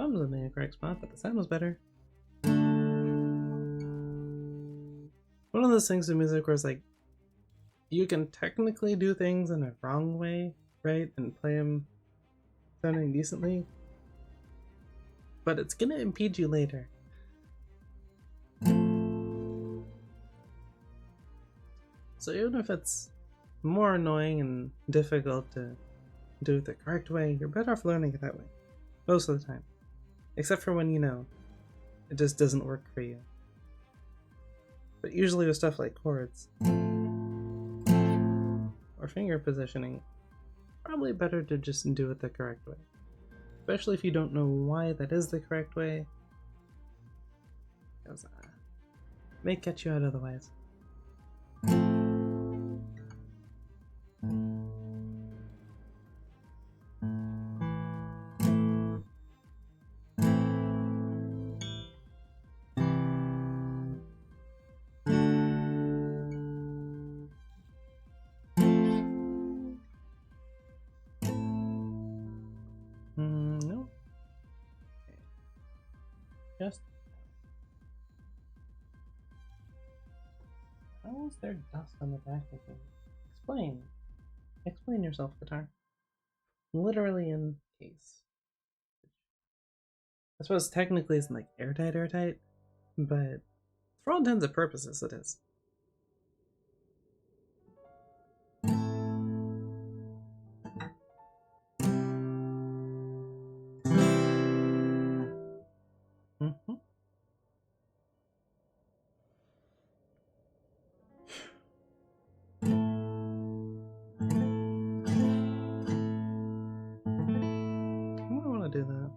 I was in the correct spot, but the sound was better. One of those things in music where it's like, you can technically do things in a wrong way, right? And play them sounding decently, but it's gonna impede you later. So even if it's more annoying and difficult to do it the correct way, you're better off learning it that way. Most of the time. Except for when you know it just doesn't work for you. But usually with stuff like chords or finger positioning, probably better to just do it the correct way. Especially if you don't know why that is the correct way. Because it may catch you out otherwise. No. Okay. Just. How is there dust on the back again? Explain. Explain yourself, guitar. Literally in case. I suppose technically it's like airtight, but For all intents and purposes, it is. Mm-hmm. I don't want to do that.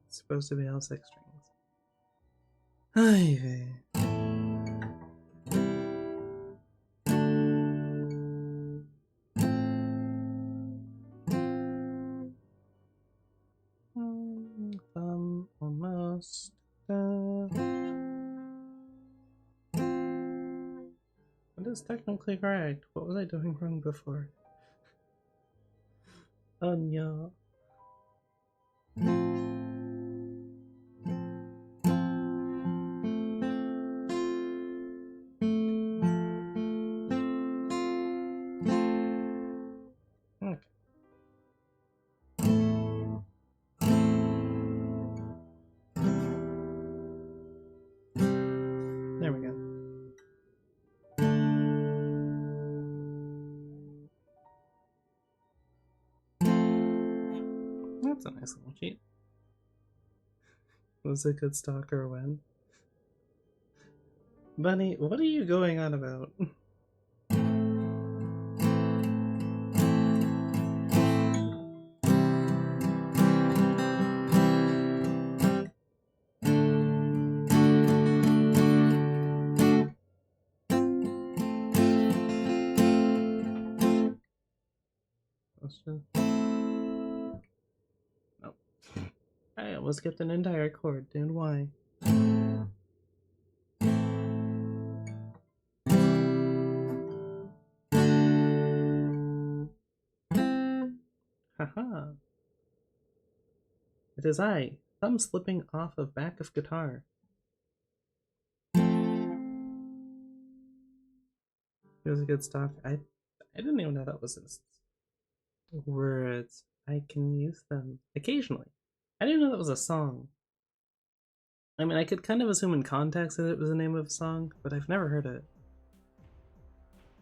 It's supposed to be all 6 strings. Ay, vey. Almost done. That is technically correct. What was I doing wrong before? Oh no. Okay. There we go. That's a nice little cheat. Was a good stalker when? Bunny, what are you going on about? No. I almost skipped an entire chord, dude. Why? Haha. It is I, thumb slipping off of back of guitar. It was a good stock. I didn't even know that was his words. I can use them occasionally. I didn't know that was a song. I mean, I could kind of assume in context that it was the name of a song, but I've never heard it.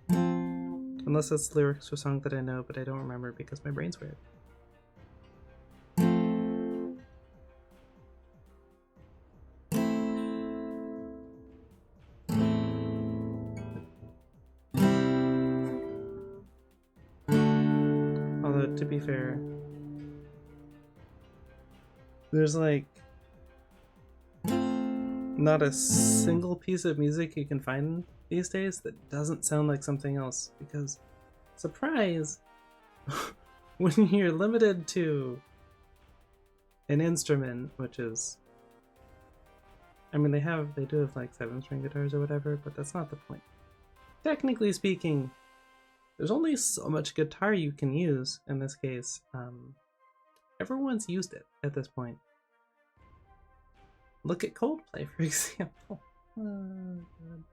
Unless it's the lyrics to a song that I know, but I don't remember because my brain's weird. Although, to be fair, there's like not a single piece of music you can find these days that doesn't sound like something else, because surprise, when you're limited to an instrument, which is, I mean, they do have like 7-string guitars or whatever, but that's not the point. Technically speaking, there's only so much guitar you can use in this case. Everyone's used it at this point. Look at Coldplay, for example. Oh, God.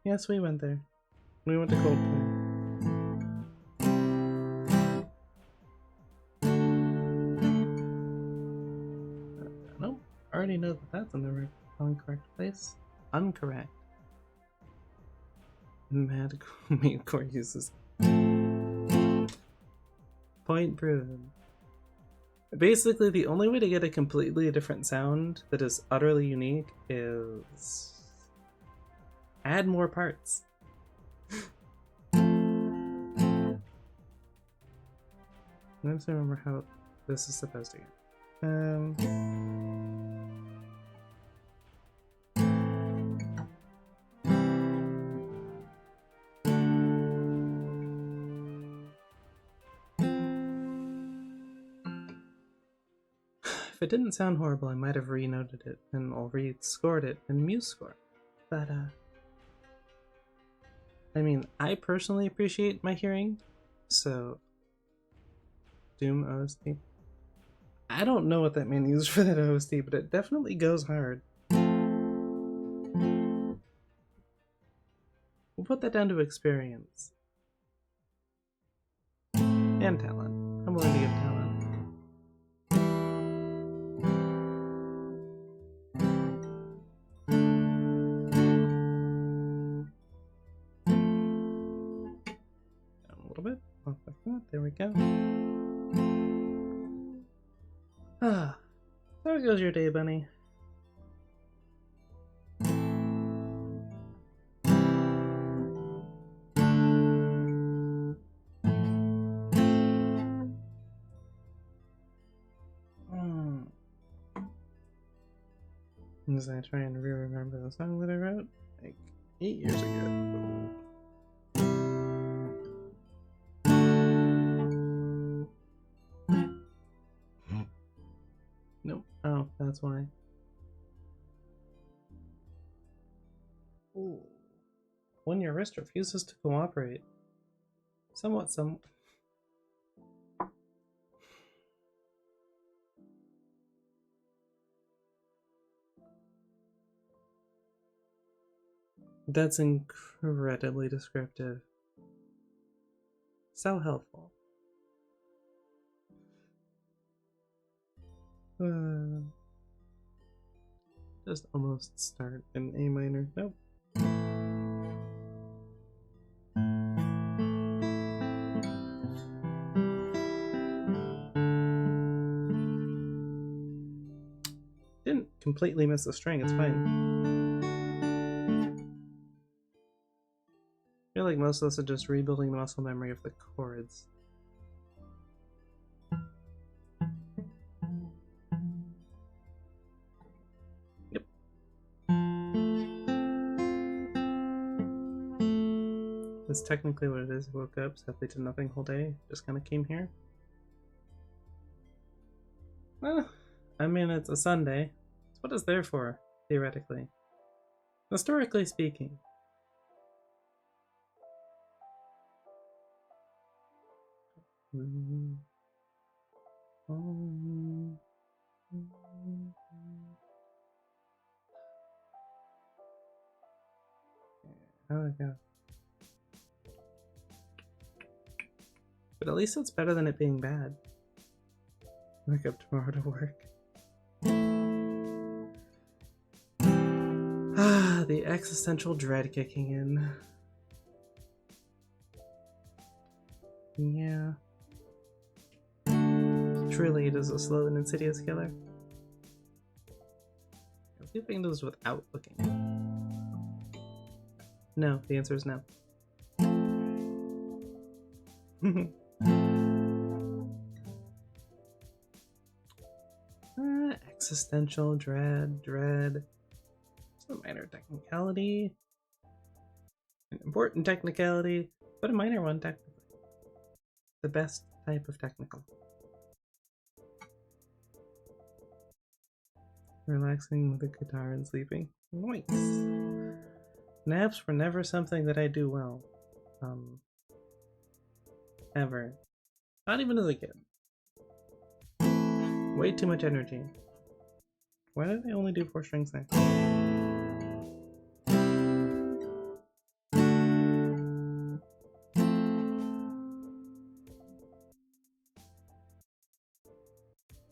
Yes, we went there. We went to Coldplay. Nope. I already know that that's in the correct place. Uncorrect. Mad main core uses. Point proven. Basically, the only way to get a completely different sound that is utterly unique is add more parts. I have to remember how this is supposed to go. If it didn't sound horrible, I might have re-noted it and I'll re-scored it in MuseScore. But, I mean, I personally appreciate my hearing, so Doom OST. I don't know what that man used for that OST, but it definitely goes hard. We'll put that down to experience. And talent. I'm willing to give talent. There we go. Ah, there goes your day, bunny. As I try and remember the song that I wrote like 8 years ago. Nope. Oh, that's why. Ooh. When your wrist refuses to cooperate. Somewhat. That's incredibly descriptive. So helpful. Just almost start in A minor. Nope. Didn't completely miss a string, it's fine. I feel like most of this is just rebuilding the muscle memory of the chords. Yep. That's technically what it is. I woke up, sadly did nothing whole day, just kind of came here. Well, I mean, it's a Sunday. So what is there for, theoretically? Historically speaking. How did it go? But at least it's better than it being bad. Wake up tomorrow to work. Ah, the existential dread kicking in. Yeah. Truly, it is a slow and insidious killer. Let's see if I can do this without looking. No, the answer is no. Existential dread. It's a minor technicality. An important technicality, but a minor one technically. The best type of technical. Relaxing with a guitar and sleeping. Nice. Naps were never something that I do well. Ever. Not even as a kid. Way too much energy. Why did I only do 4 strings there?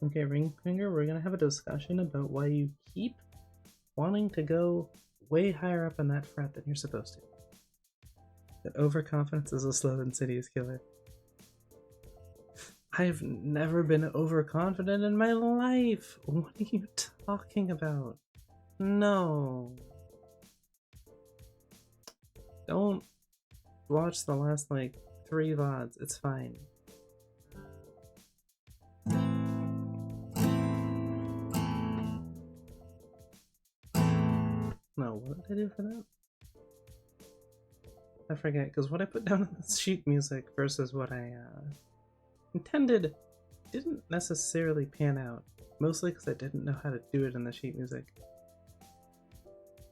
Okay, ring finger, we're gonna have a discussion about why you keep wanting to go way higher up on that fret than you're supposed to. That overconfidence is a slow, insidious killer. I've never been overconfident in my life! What are you talking about? No. Don't watch the last, 3 VODs. It's fine. No, what did I do for that? I forget, because what I put down on the sheet music versus what I intended didn't necessarily pan out. Mostly because I didn't know how to do it in the sheet music.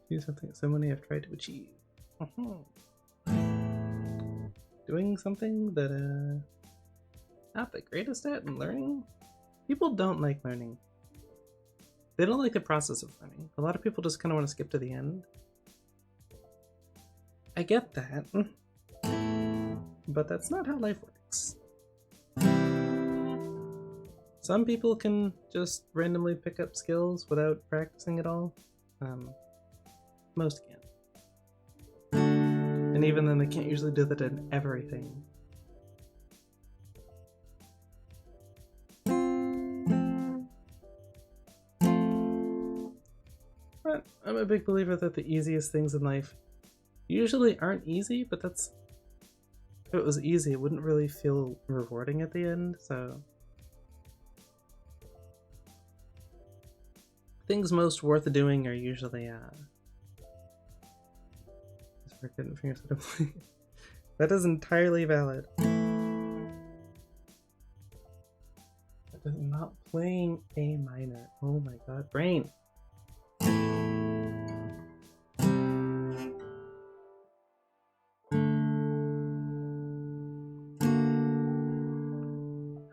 Do something so many have tried to achieve. Doing something that not the greatest at in learning? People don't like learning. They don't like the process of learning. A lot of people just kind of want to skip to the end. I get that. But that's not how life works. Some people can just randomly pick up skills without practicing at all. Most can't. And even then, they can't usually do that in everything. I'm a big believer that the easiest things in life usually aren't easy, but that's if it was easy, it wouldn't really feel rewarding at the end, so things most worth doing are usually that is entirely valid. That is not playing A minor. Oh my god, brain.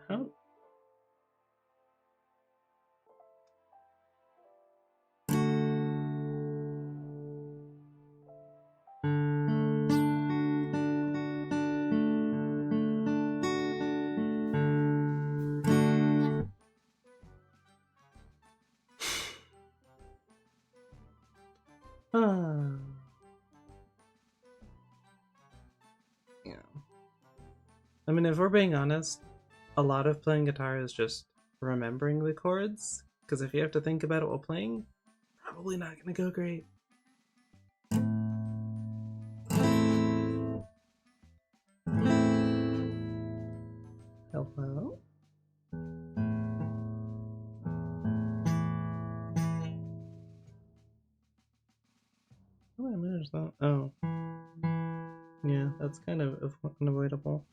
How? Yeah. I mean, if we're being honest, a lot of playing guitar is just remembering the chords, because if you have to think about it while playing, probably not gonna go great. Hello? How do I manage that? Oh. Yeah, that's kind of unavoidable.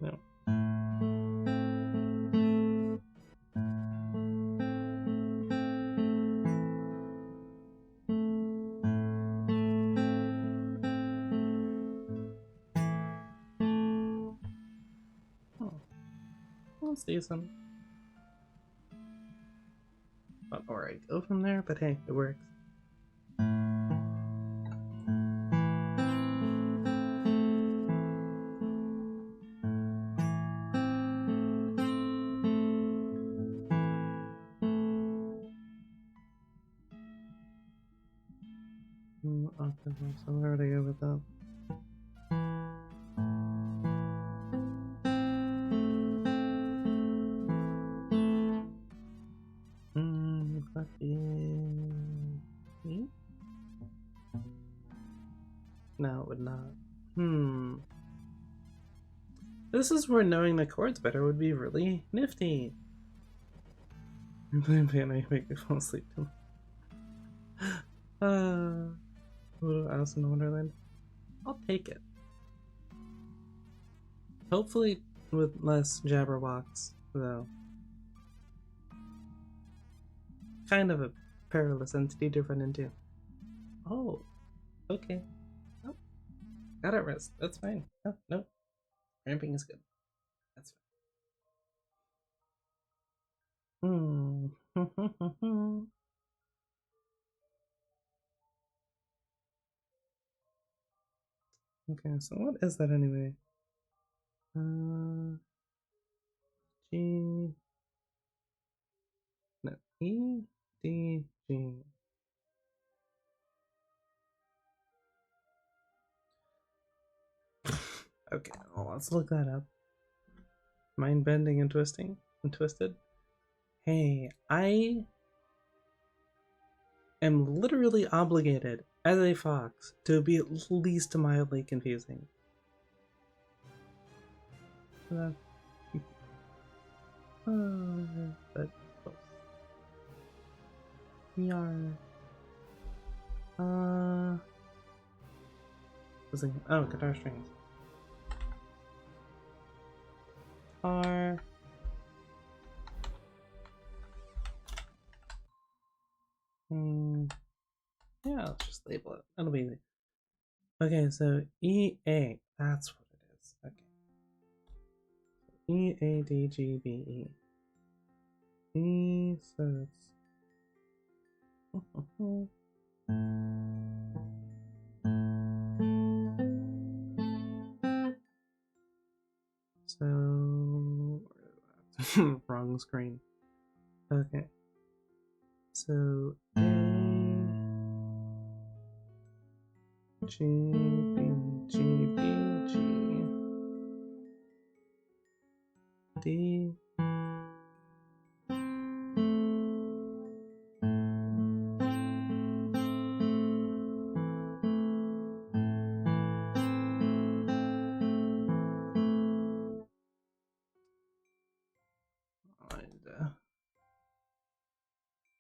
No. Oh, that's decent. Not where I go from there, but hey, it works. Octave, so where would I go with that? E? No, it would not. This is where knowing the chords better would be really nifty. I'm playing piano, you make me fall asleep too. Alice in Wonderland. I'll take it. Hopefully with less jabberwocks, though. Kind of a perilous entity to run into. Oh, okay. Oh, got it, rest. That's fine. Oh, no. Ramping is good. That's fine. Okay, so what is that anyway? G. No, E, D, G. Okay, well, let's look that up. Mind bending and twisting and twisted. Hey, I am literally obligated as a fox to be at least mildly confusing. But close. We are. Oh, guitar strings. Guitar. Yeah, let's just label it. That'll be easy. Okay, so EA. That's what it is. Okay. EADGBE. E, so it's. So. Wrong screen. Okay. So A, G, B, G, B, G, D,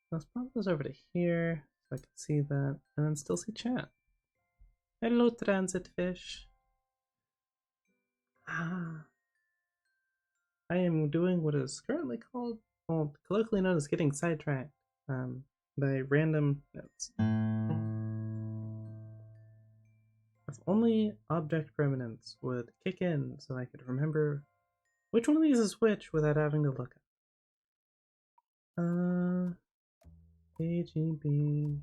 and let's pop this over to here so I can see that and then still see chat. Hello, transit fish. Ah, I am doing what is currently called, well, colloquially known as getting sidetracked by random notes. If only object permanence would kick in so I could remember which one of these is which without having to look up. A, G, B,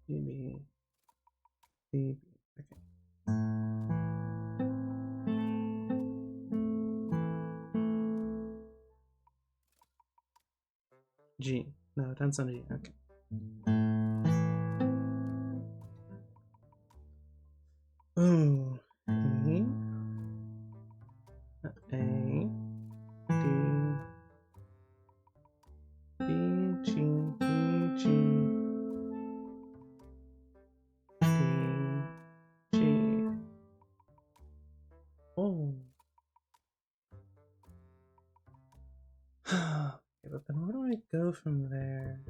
G, B, C, B. Okay. G. No, that's not G. Okay. Oh. A. A. D. B. G. B. G. D. G. Oh. Okay, but then where do I go from there?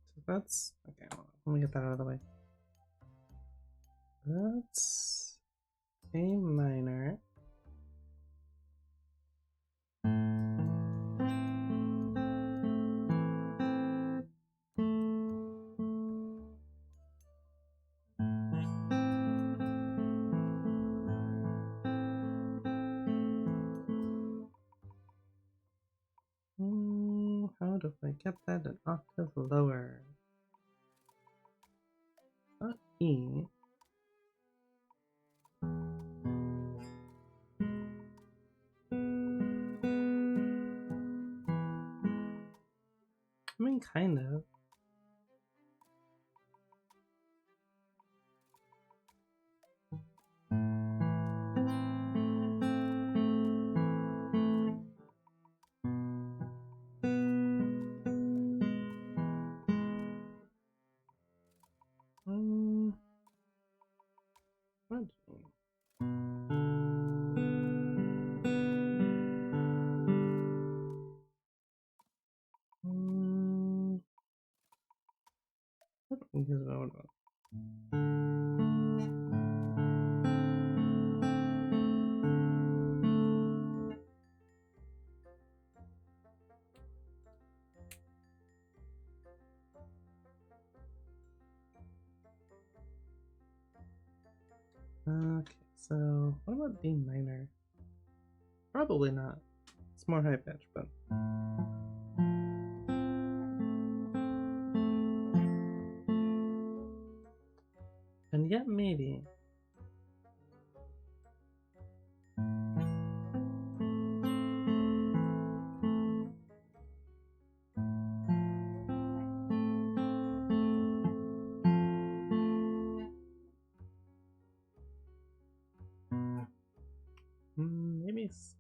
So that's okay. Hold on. Let me get that out of the way. That's A minor. How do I get that an octave lower? Not E. I mean, kind of. What? What is about? Okay, so what about D minor? Probably not. It's more high pitch, but. And yet, maybe. Maybe C.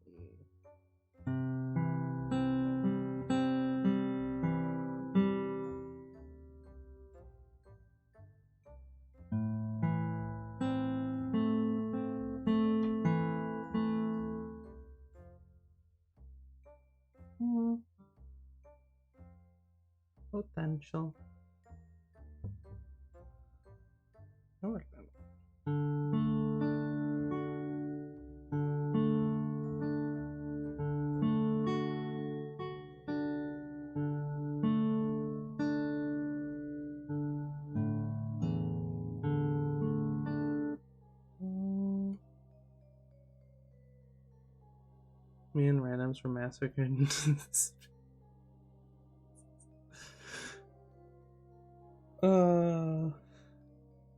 Potential. I like that. Me and randoms were massacred.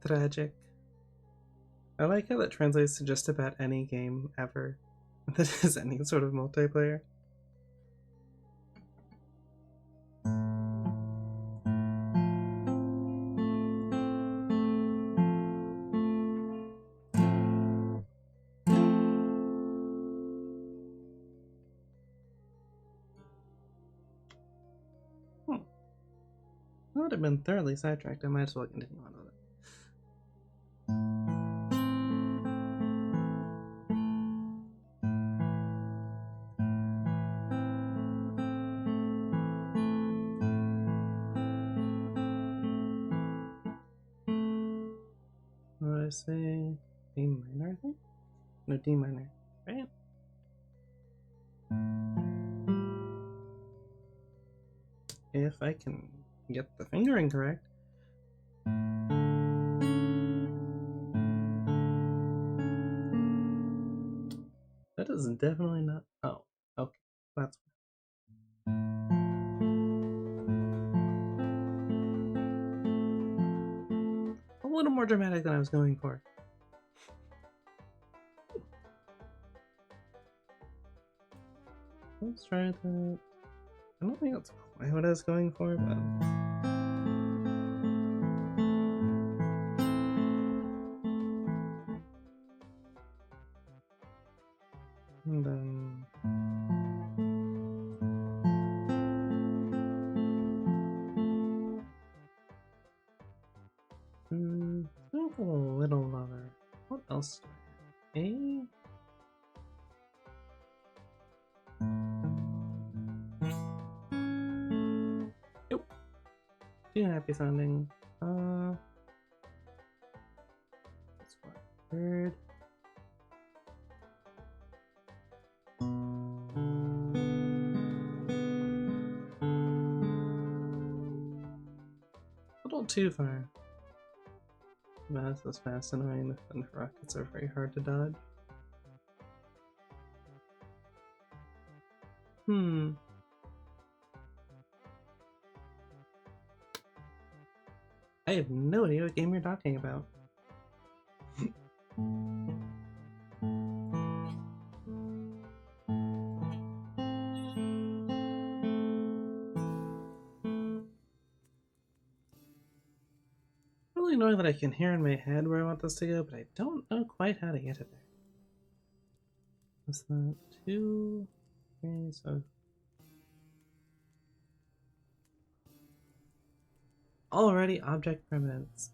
Tragic. I like how that translates to just about any game ever that has any sort of multiplayer. I would have been thoroughly sidetracked. I might as well continue on with it. What did I say? A minor, I think? No, D minor, right? If I can get the fingering correct. That is definitely not. Oh, okay. That's a little more dramatic than I was going for. Let's try that. I don't think that's quite what I was going for, but. And then. Let's go a little lower. What else do I have? A? Nope. Too happy sounding. That's what third. A little too far. Mass is fast and annoying, and rockets are very hard to dodge. I have no idea what game you're talking about. Really annoying that I can hear in my head where I want this to go, but I don't know quite how to get it there. What's that? 2, 3, so. Already object permanence.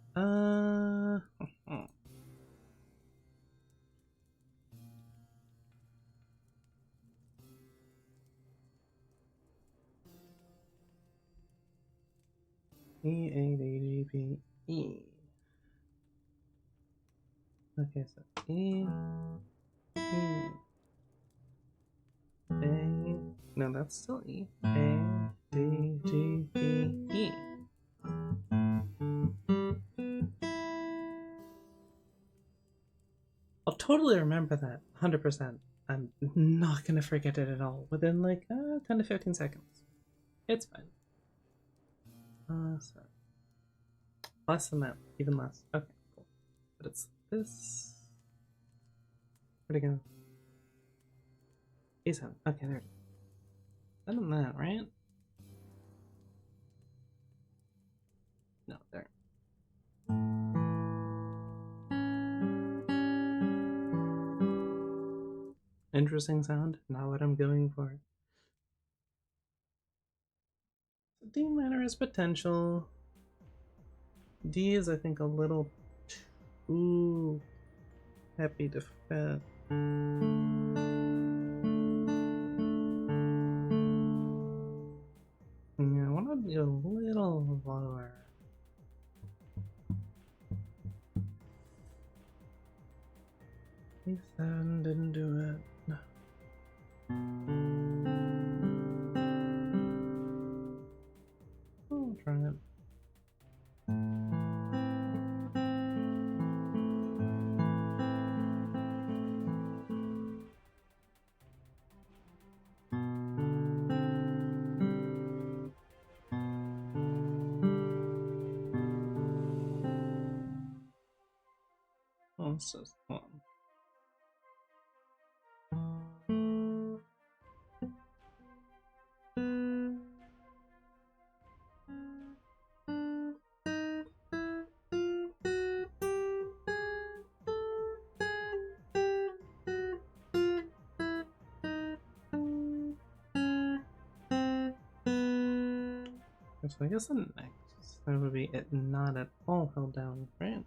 E A D G P E. Okay, so E E A. No, that's still E. A D G P E. I'll totally remember that, 100%. I'm not gonna forget it at all within like 10 to 15 seconds. It's fine. So less than that, even less. Okay, cool. But it's this. Where'd it go? A7. Okay, there it is. Better than that, right? No, there. Interesting sound, not what I'm going for. So D minor is potential. D is, I think, a little too happy to fit. Yeah, I want to be a little lower. E7 didn't do it. No. I'll try it. Let's just hold on. So I guess the next that would be it not at all held down, right?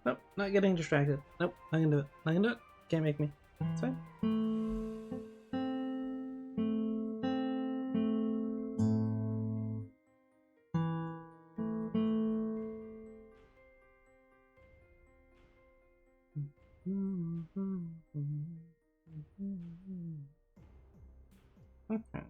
Nope, not getting distracted. Nope, not gonna do it. Not gonna do it. Can't make me. It's fine. Okay.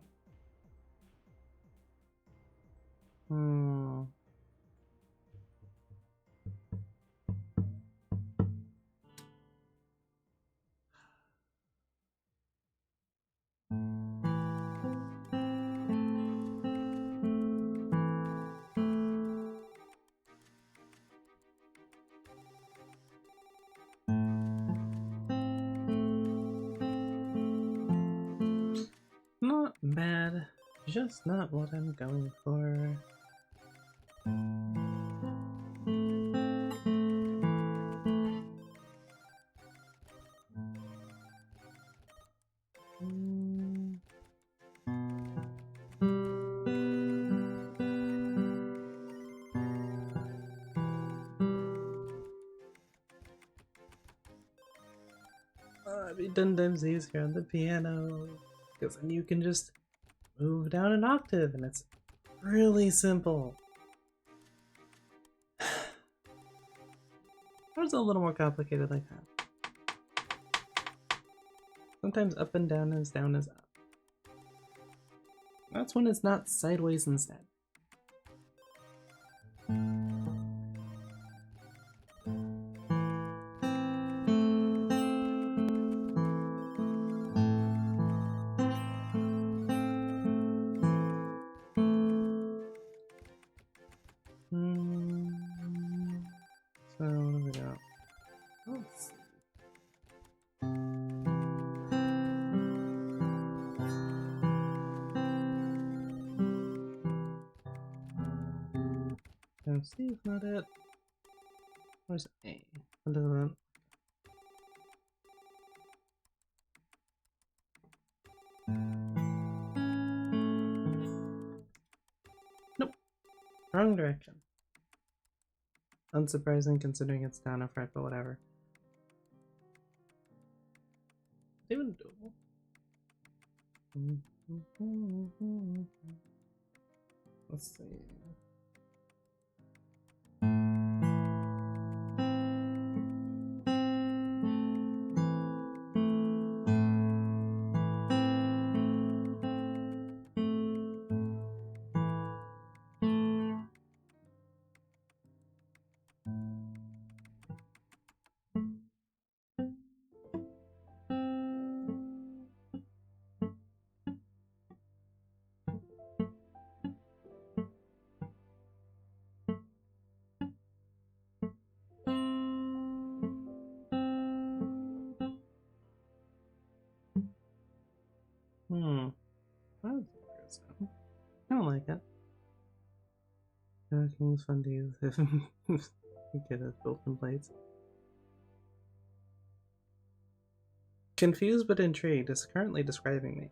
Not bad, just not what I'm going for. It'd be 10 times easier on the piano, because then you can just move down an octave, and it's really simple. It's a little more complicated like that. Sometimes up and down is up. That's when it's not sideways instead. So what do we got? Let's see. C is not it. Where's A? What is that? Nope. Wrong direction. Unsurprising considering it's down a fret, but whatever. Even doable. Let's see. That's interesting. I don't like it. Everything's fun to use if you get it built in plates. Confused but intrigued is currently describing me.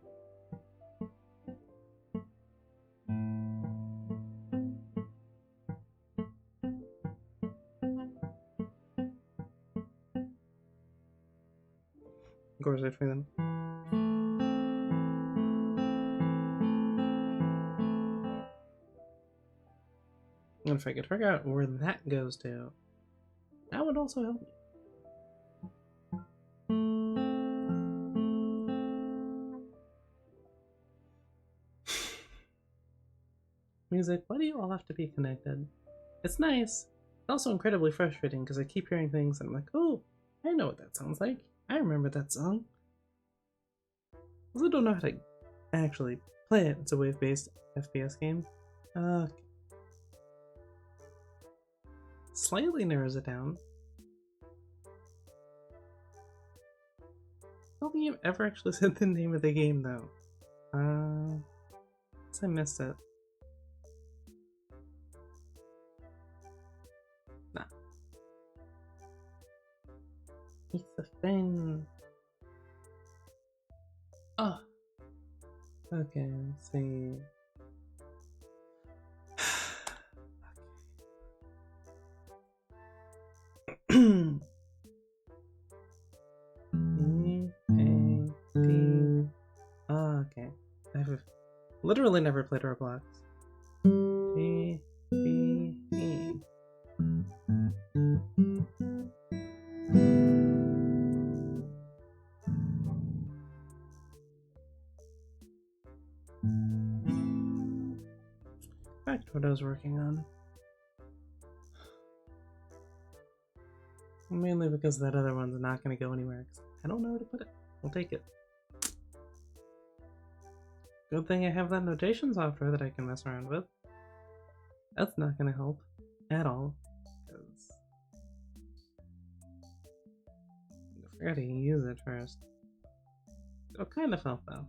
Of course, I free them. And if I could figure out where that goes to, that would also help me. music. Why do you all have to be connected? It's nice. It's also incredibly frustrating because I keep hearing things and I'm like, oh, I know what that sounds like. I remember that song. I also don't know how to actually play it. It's a wave-based FPS game. Slightly narrows it down. I don't think I've ever actually said the name of the game though. Guess I missed it. Nah. It's the thing. Oh. Okay, let's see. E-A-D. Oh, okay. I've literally never played Roblox. B-B-E. Back to what I was working on. Mainly because that other one's not going to go anywhere. I don't know where to put it. I'll take it. Good thing I have that notation software that I can mess around with. That's not going to help at all. Because I forgot to use it first. It'll kind of help though.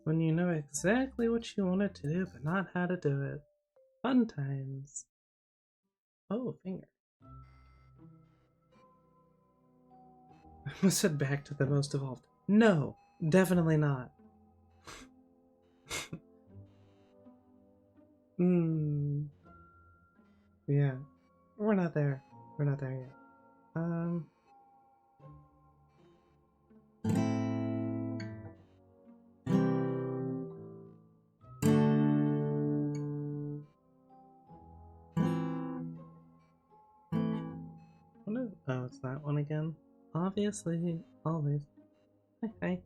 When you know exactly what you wanted to do, but not how to do it. Fun times. Oh, finger. I almost said back to the most evolved. No, definitely not. Yeah. We're not there. We're not there yet. Oh, it's that one again. Obviously, always. Hi.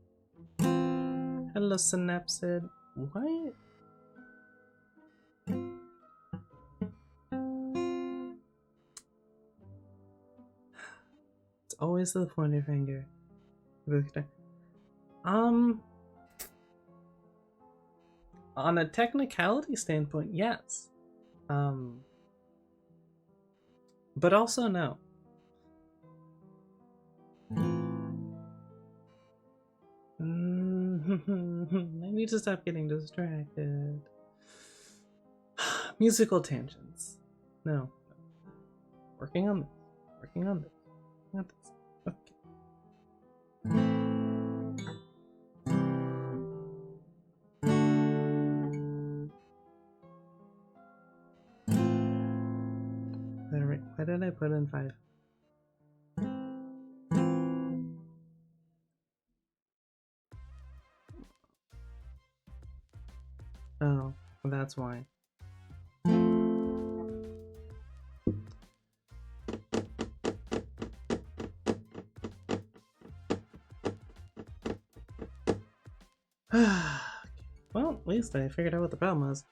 Hello, Synapsid. What? It's always the pointer finger. On a technicality standpoint, yes. But also no. I need to stop getting distracted. Musical tangents. No. Working on this. Working on this. Not this. Okay. Why did I put in 5? Oh, well, that's why. Well, at least I figured out what the problem was.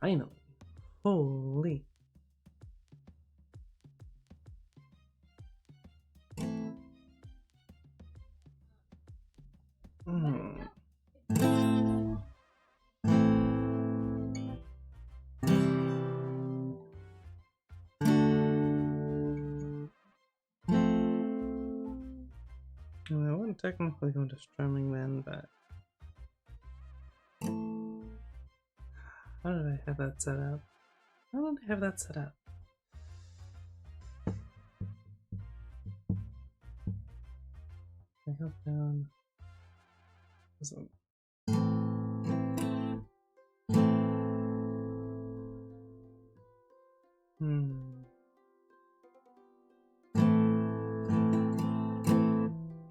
Finally. Holy. I wouldn't technically go into strumming then, but how did I have that set up? How did I have that set up? I have down. Doesn't.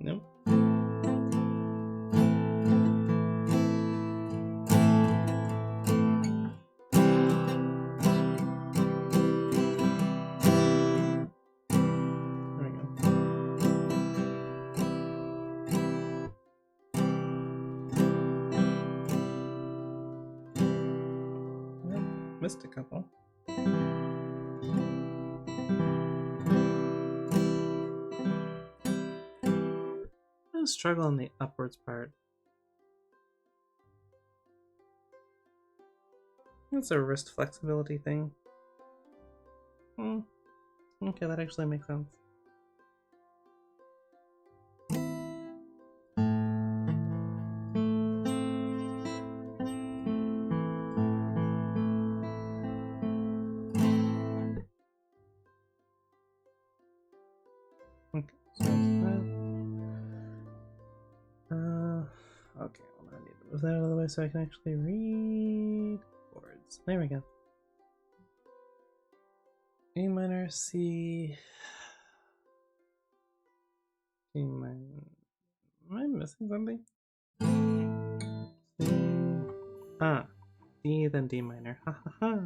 Nope. There we go. Yep, missed a couple. I struggle on the upwards part. It's a wrist flexibility thing. Okay, that actually makes sense. Okay, so that. Okay, well, I need to move that out of the way so I can actually read chords. There we go. A minor, C. D minor. Am I missing something? C. Ah, D, then D minor. Ha ha ha.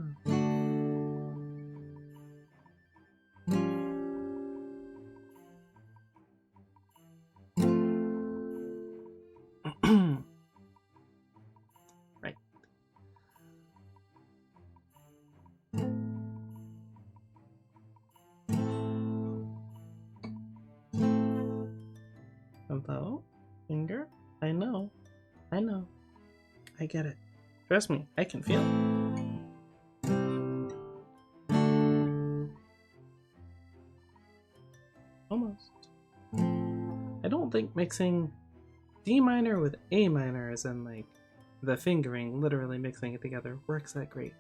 Right. Hello? Finger? I know. I know. I get it. Trust me, I can feel it. Almost. I don't think mixing D minor with A minor, as in like the fingering, literally mixing it together, works that great.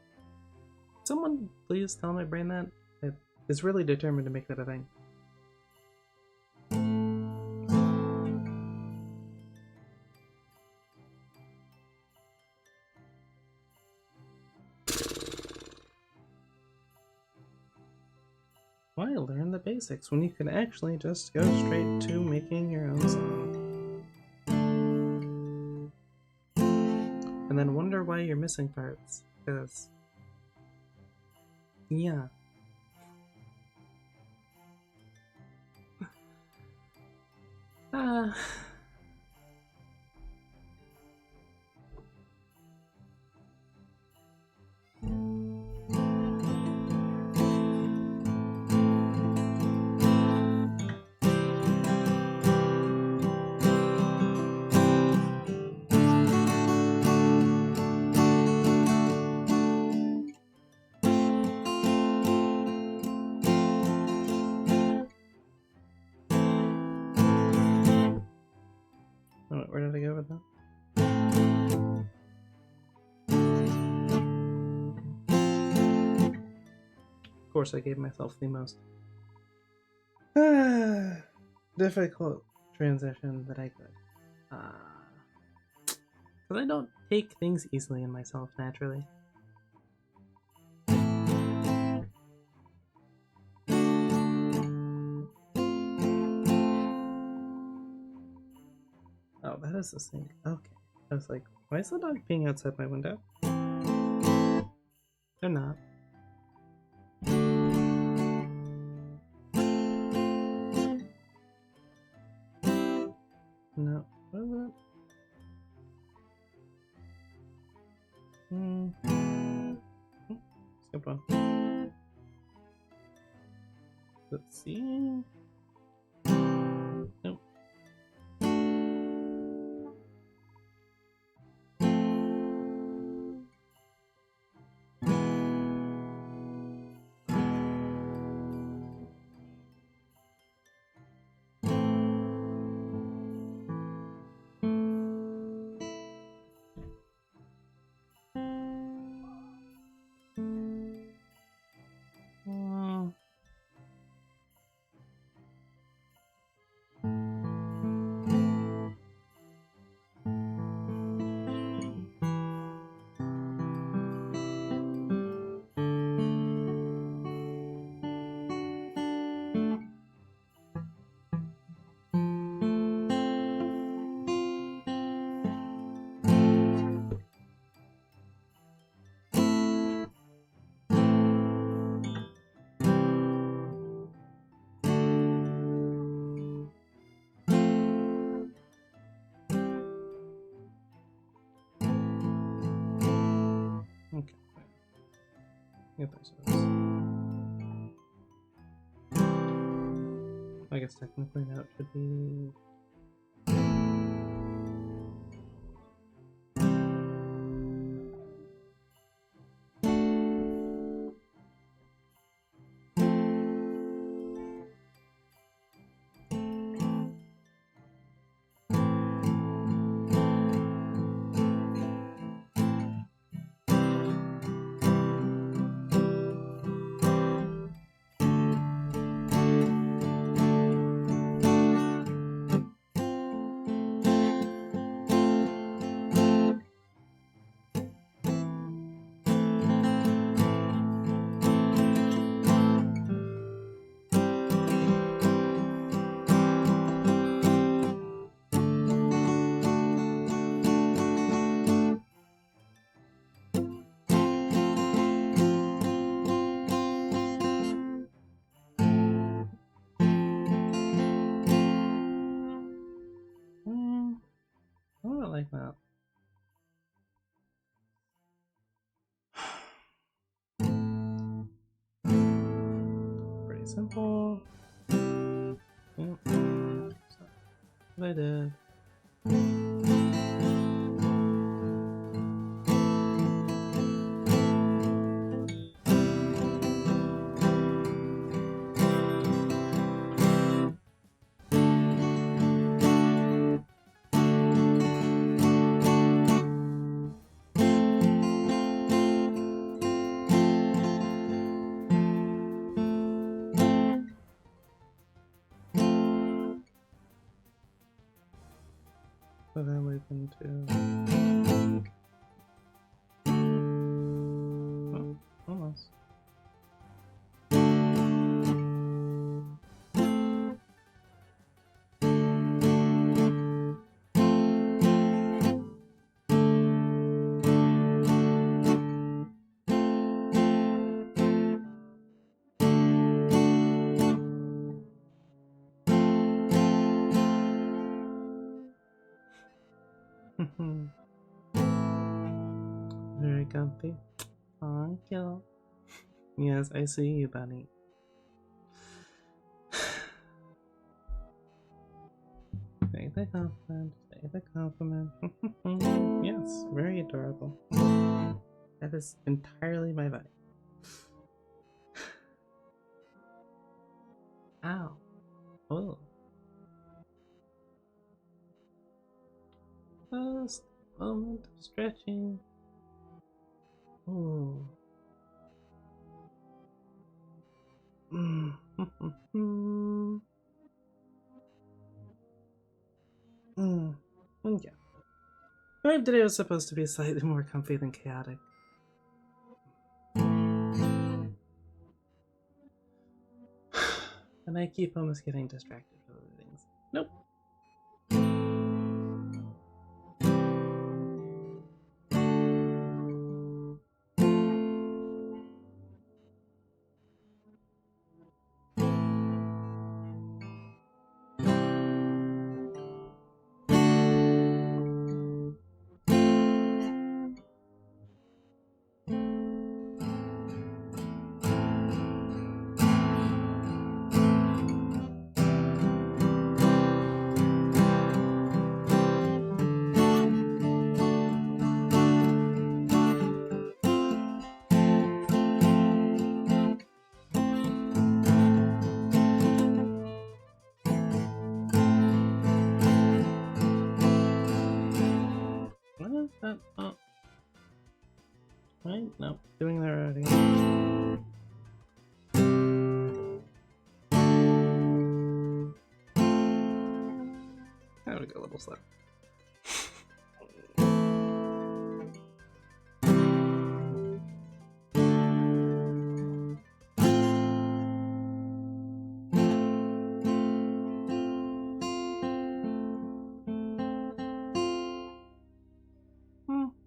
Someone please tell my brain that. It is really determined to make that a thing. Why learn the basics when you can actually just go straight to making your own song? And then wonder why you're missing parts, because yeah. Oh, where did I go with that? Of course, I gave myself the most difficult transition that I could. Because I don't take things easily in myself naturally. Oh, that is the sink. Okay. I was like, why is the dog peeing outside my window? They're not. No. What is that? Skip one. Let's see. Nope. Get those. I guess technically that should be. I don't like that. Pretty simple. Yep. So, what I did. So then we can do. Oh, almost. Very comfy. Thank you. Yes, I see you, Bunny. Take the compliment. Take the compliment. Yes, very adorable. That is entirely my vibe. Ow. Oh. Just a moment of stretching. Oh. Yeah. Vibe today was supposed to be slightly more comfy than chaotic. And I keep almost getting distracted with other things. Nope. What is that? Oh. Right? No, doing that already. That would go a little slow.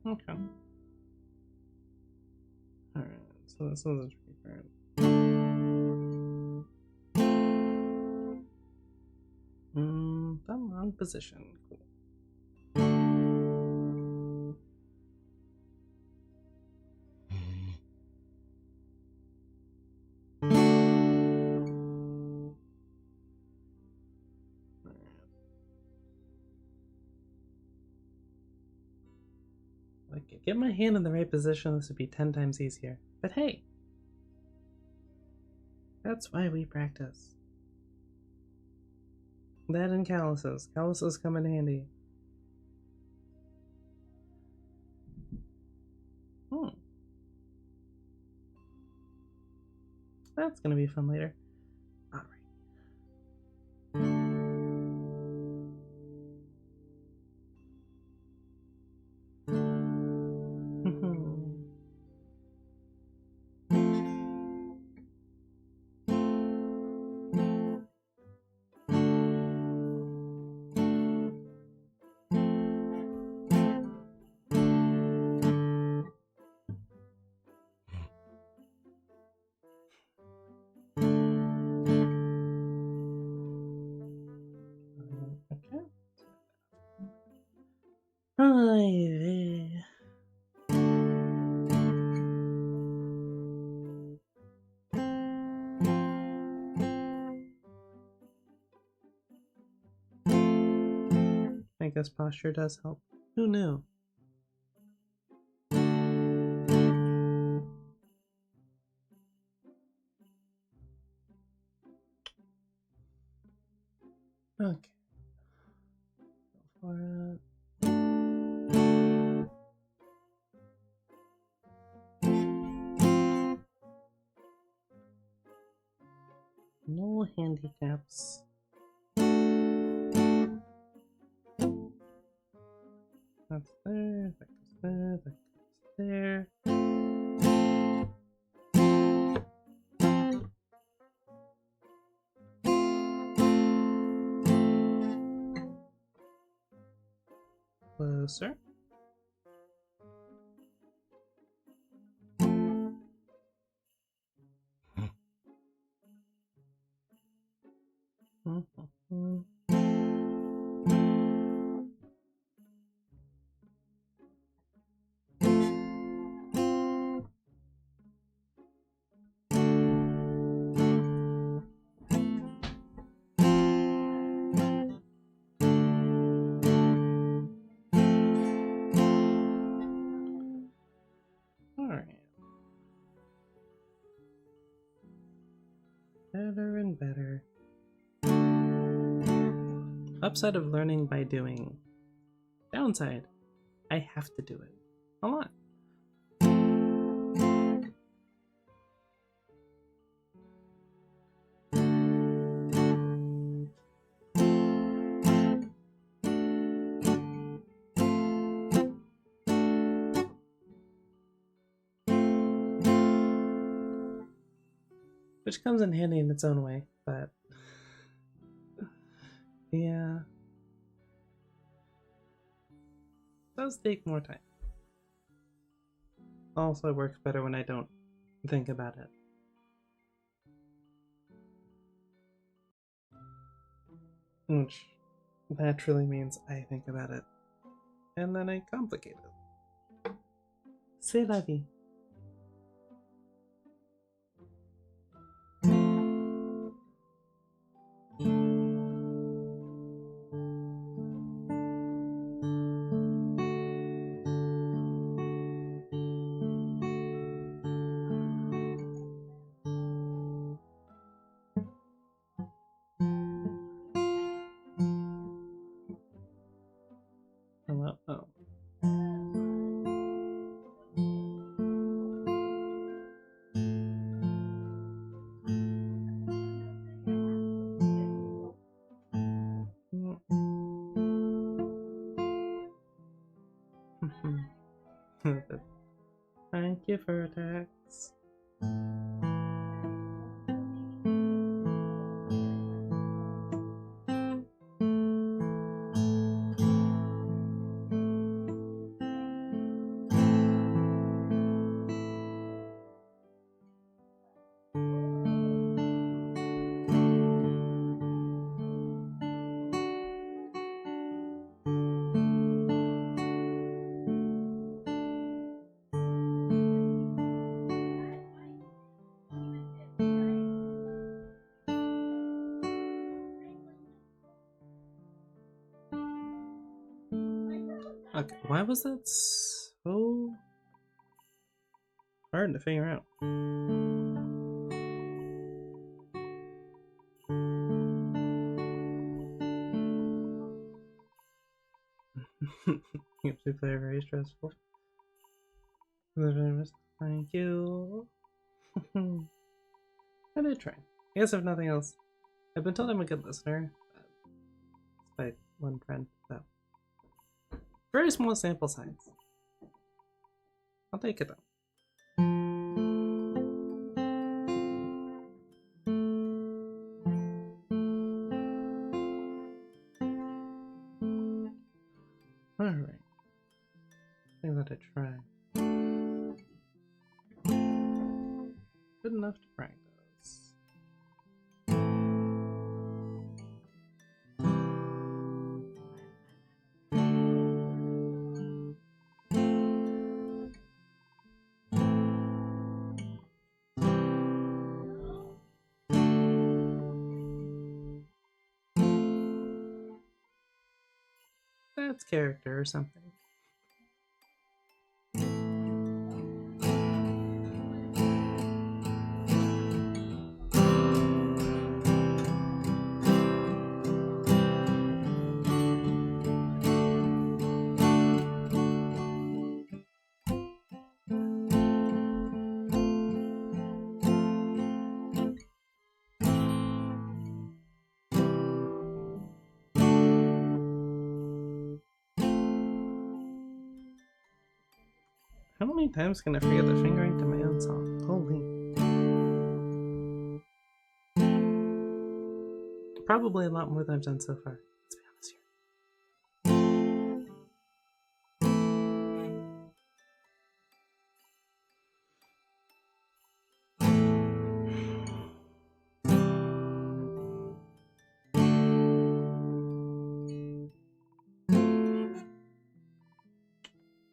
Okay. Alright, so this was a different. Thumb on position. Cool. Like, get my hand in the right position, this would be 10 times easier. But hey, that's why we practice. That and calluses. Calluses come in handy. That's gonna be fun later. Alright. Okay. Hi. I guess posture does help. Who knew? Okay. Go for it. No handicaps. That's there, that goes there, that goes there. Closer. Alright. Better and better. Upside of learning by doing. Downside, I have to do it a lot. Which comes in handy in its own way, but yeah, does take more time. Also, it works better when I don't think about it. Which naturally means I think about it. And then I complicate it. C'est la vie. Hello? Oh. Thank you for attacks. Okay, why was that so hard to figure out. Keeps me play very stressful. Thank you. I did try. I guess if nothing else, I've been told I'm a good listener by one friend. So very small sample size. I'll take it though. Alright. Give that a try. Good enough to practice. That's character or something. How many times can I forget the fingering to my own song? Holy. Probably a lot more than I've done so far. Let's be honest here.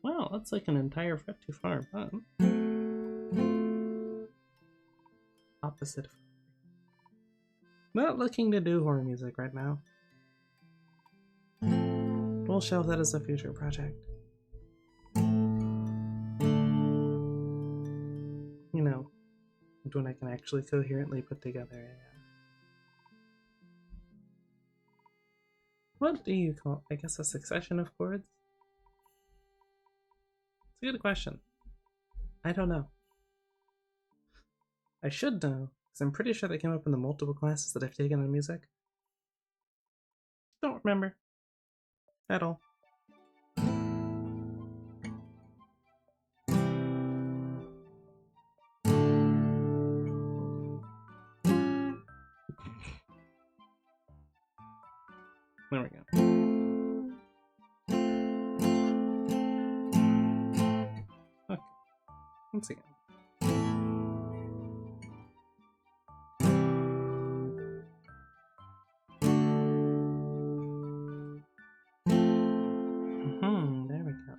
Wow, that's like an entire fret too far, but opposite. Not looking to do horror music right now. We'll shelve that as a future project. You know, when I can actually coherently put together what do you call, I guess, a succession of chords? It's a good question. I don't know. I should know, because I'm pretty sure they came up in the multiple classes that I've taken on music. Don't remember. At all. There we go. Okay. Once again. There we go.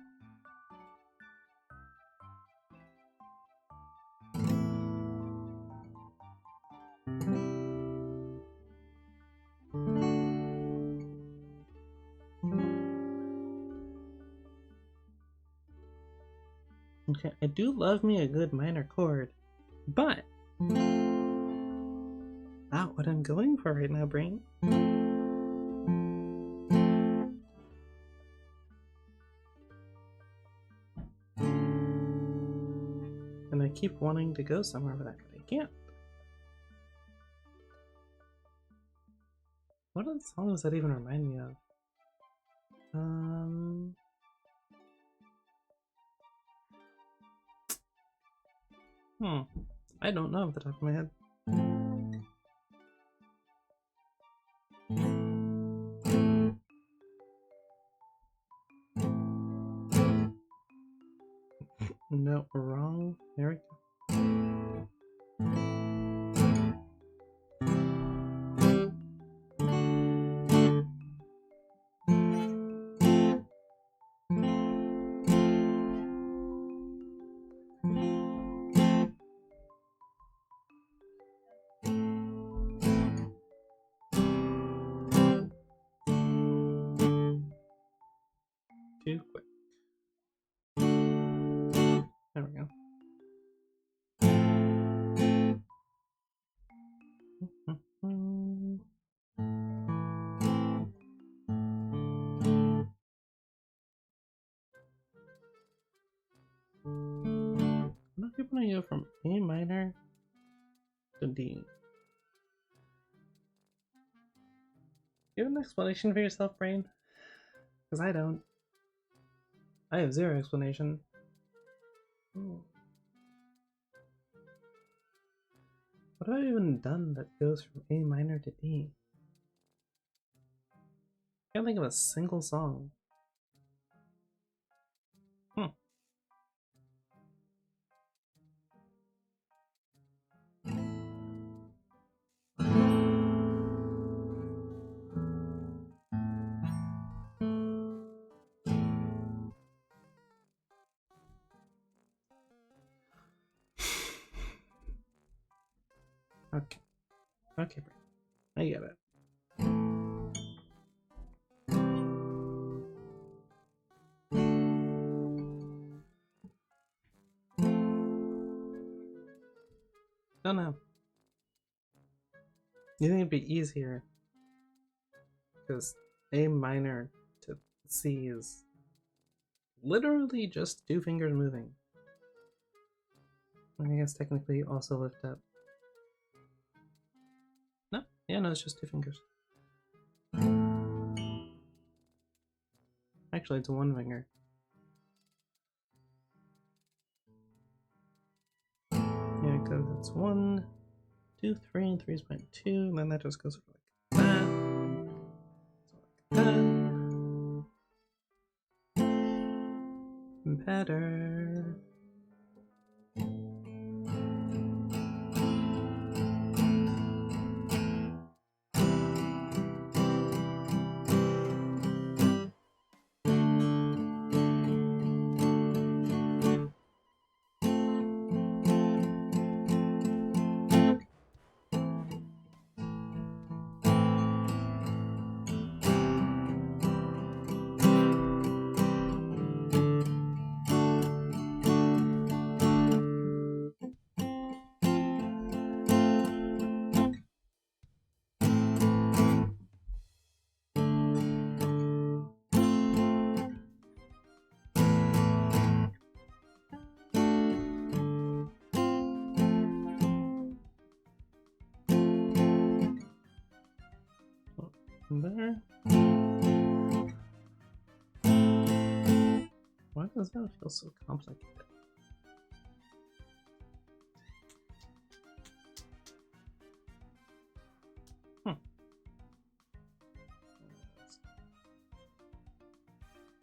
Okay, I do love me a good minor chord, but not what I'm going for right now, brain. And I keep wanting to go somewhere with that, but I can't. What other song does that even remind me of? I don't know off the top of my head. No, wrong. There we go. Too quick. There we go. What if you want to go from A minor to D? You have an explanation for yourself, brain? Because I don't. I have zero explanation. Ooh. What have I even done that goes from A minor to D? I can't think of a single song. Okay. Okay, I get it. Don't know. You think it'd be easier? Because A minor to C is literally just two fingers moving. I guess technically you also lift up. No? Yeah, no, it's just two fingers. Actually, it's one finger. Yeah, because it's 1, 2, 3, and 3 is 0.2, and then that just goes like that. So like that. Better. There. Why does that feel so complicated?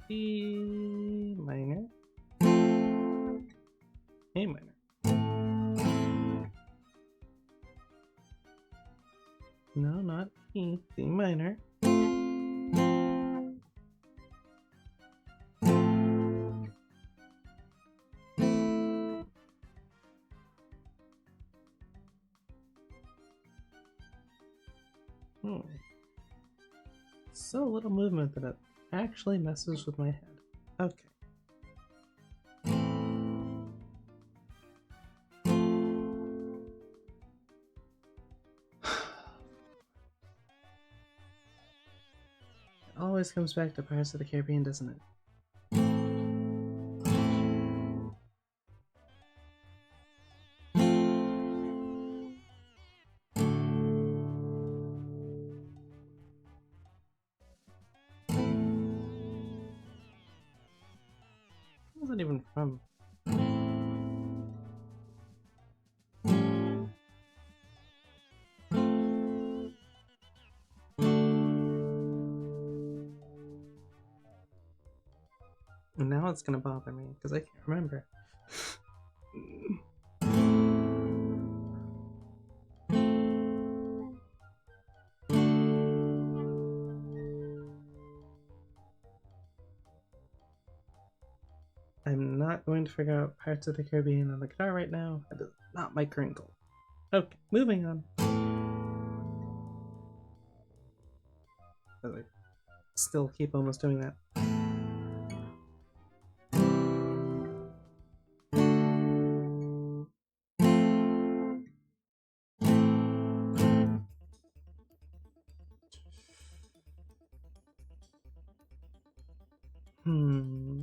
E minor. A minor. No, not E. D minor. So little movement that it actually messes with my head. Okay. It always comes back to Pirates of the Caribbean, doesn't it? Where's that even from? And now it's gonna bother me because I can't remember. I'm not going to figure out Pirates of the Caribbean on the guitar right now. That is not my current goal. Okay, moving on. I still keep almost doing that. Hmm.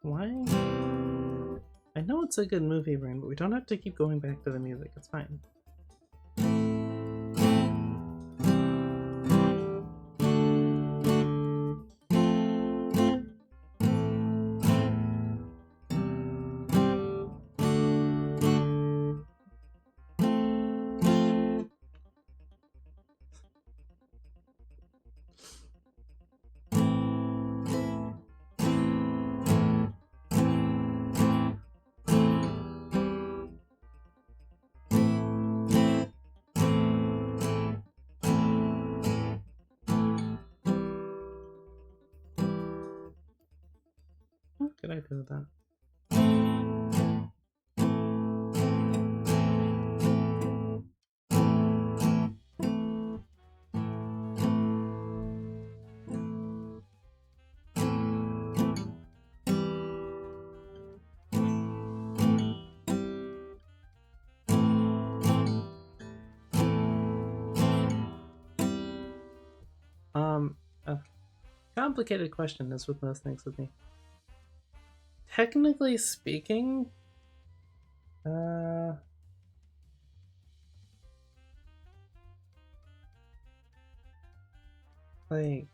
Why? I know it's a good movie, Brain, but we don't have to keep going back to the music. It's fine. What could I do with that? A complicated question is with most things with me. Technically speaking, like,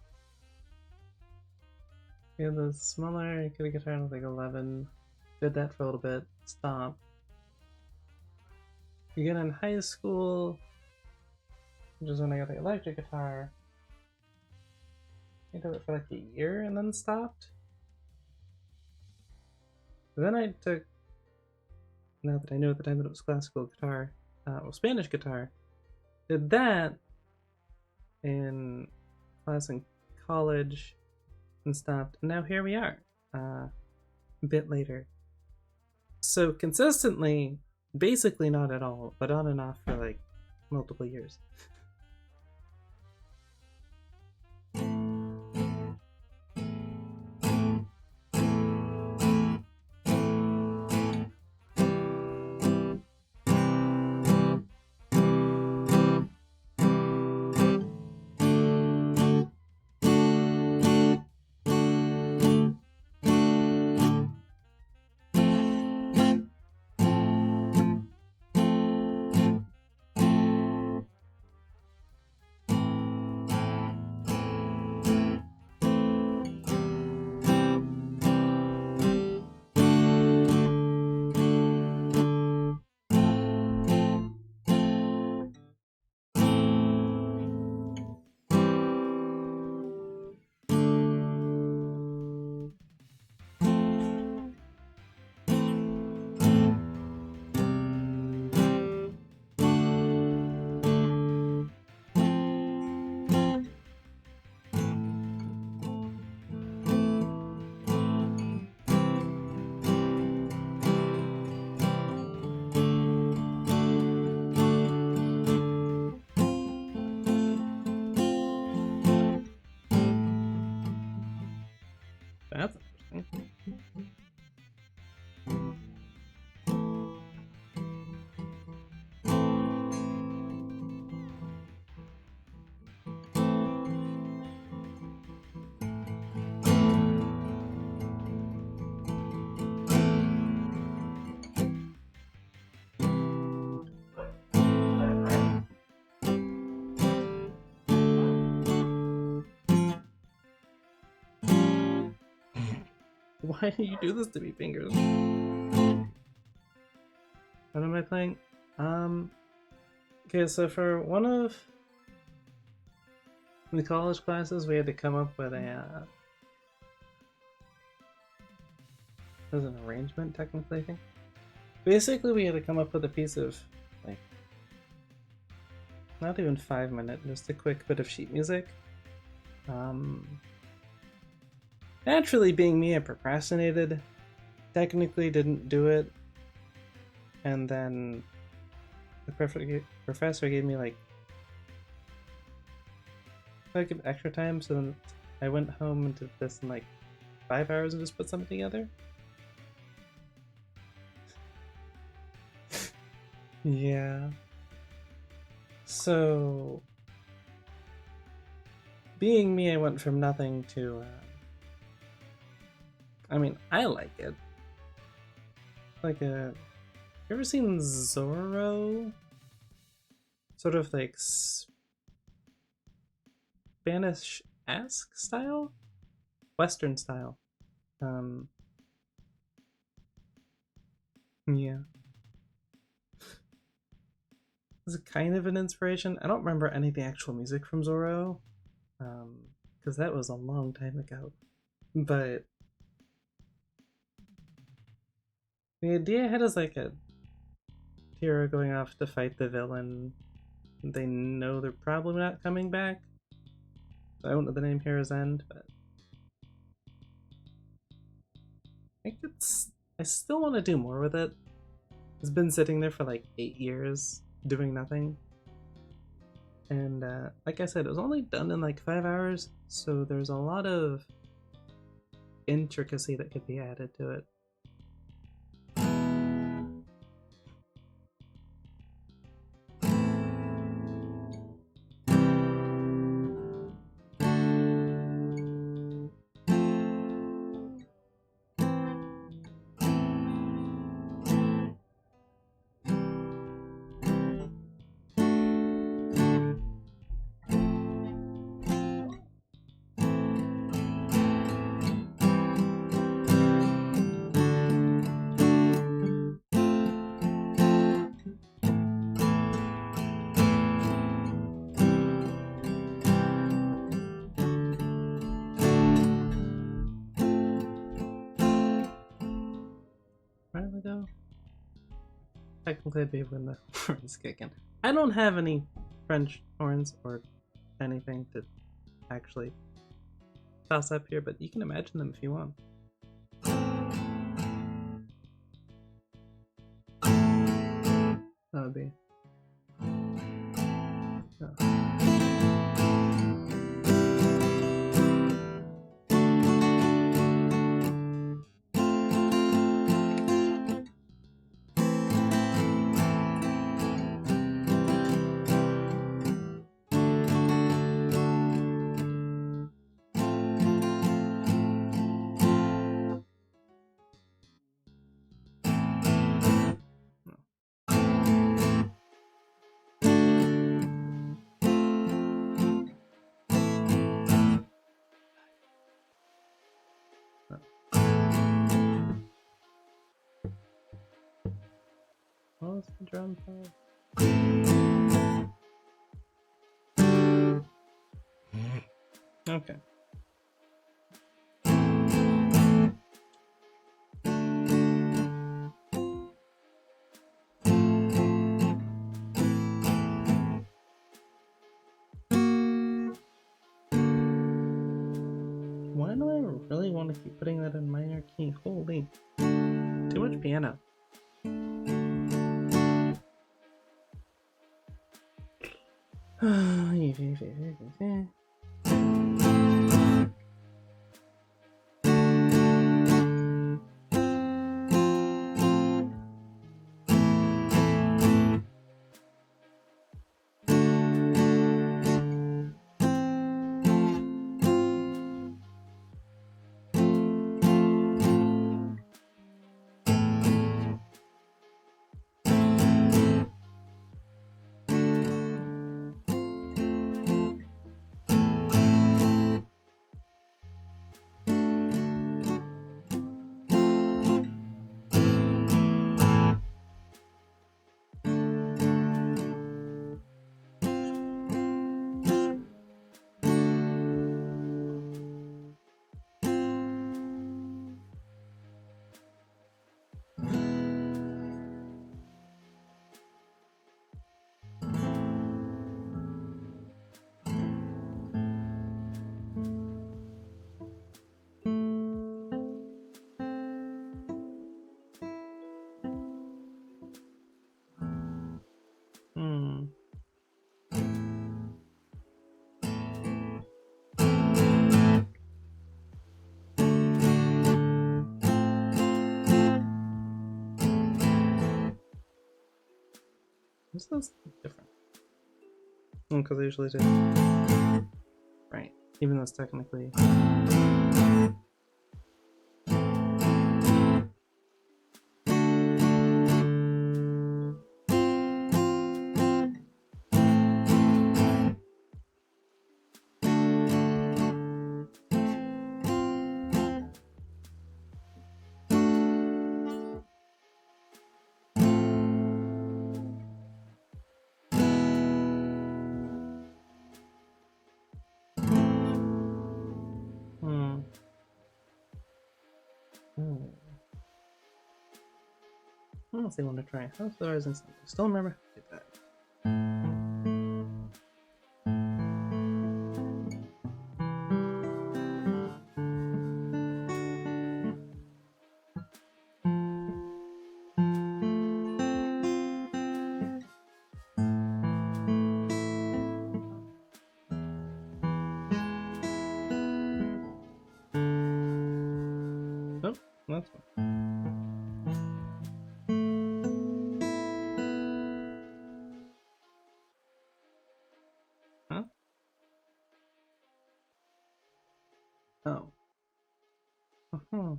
we have the smaller acoustic guitar with like 11. Did that for a little bit. Stop. You get in high school, which is when I got the electric guitar. I did it for like a year and then stopped. Then I took, now that I knew at the time that it was classical guitar, Spanish guitar. Did that in class in college and stopped. And now here we are, a bit later. So consistently, basically not at all, but on and off for like multiple years. That's interesting. Why do you do this to me, fingers? What am I playing? Okay, so for one of the college classes, we had to come up with a, it was an arrangement, technically, I think. Basically, we had to come up with a piece of, like, not even 5 minutes, just a quick bit of sheet music. Naturally, being me, I procrastinated. Technically didn't do it. And then professor gave me like extra time, so then I went home and did this in like 5 hours and just put something together. Yeah. So, being me, I went from nothing to. I mean, I like it. Like you ever seen Zorro? Sort of like Spanish-esque style, Western style. Yeah, it's kind of an inspiration. I don't remember any of the actual music from Zorro, because that was a long time ago. But the idea I had is like a hero going off to fight the villain. They know they're probably not coming back. I don't know the name Hero's End, but I think I still want to do more with it. It's been sitting there for like 8 years doing nothing. And like I said, it was only done in like 5 hours, so there's a lot of intricacy that could be added to it. Where did I go? Technically, I'd be when the horns kicking. I don't have any French horns or anything to actually toss up here, but you can imagine them if you want. That would be. Oh. What was the drum part? Okay. Why do I really want to keep putting that in minor key? Holy. Too much piano. This is different. Because I usually do. Right. Even though it's technically. What else I want to try? House of the Rising Sun. I still remember how to do that. Oh, that's fine. Huh? Oh. Uh-huh.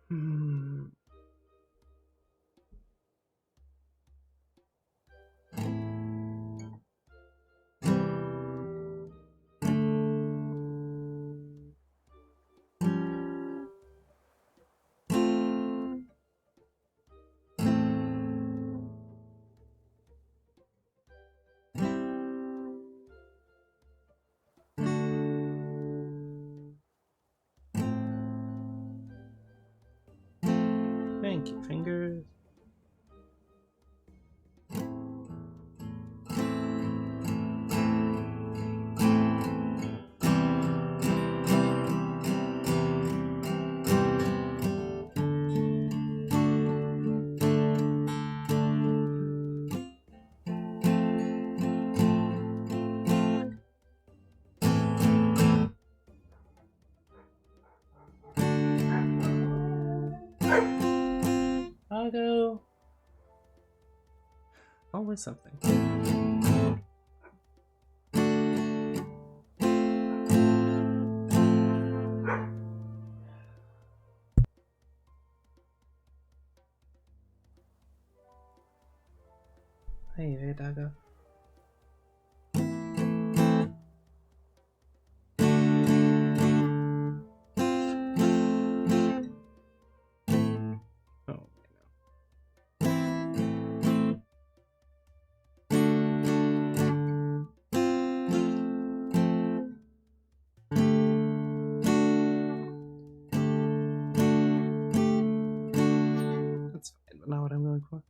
Hmm. Thank you, fingers. Auto. Always something. Hey, Dago. Oh, that's fine, but not what I'm going for.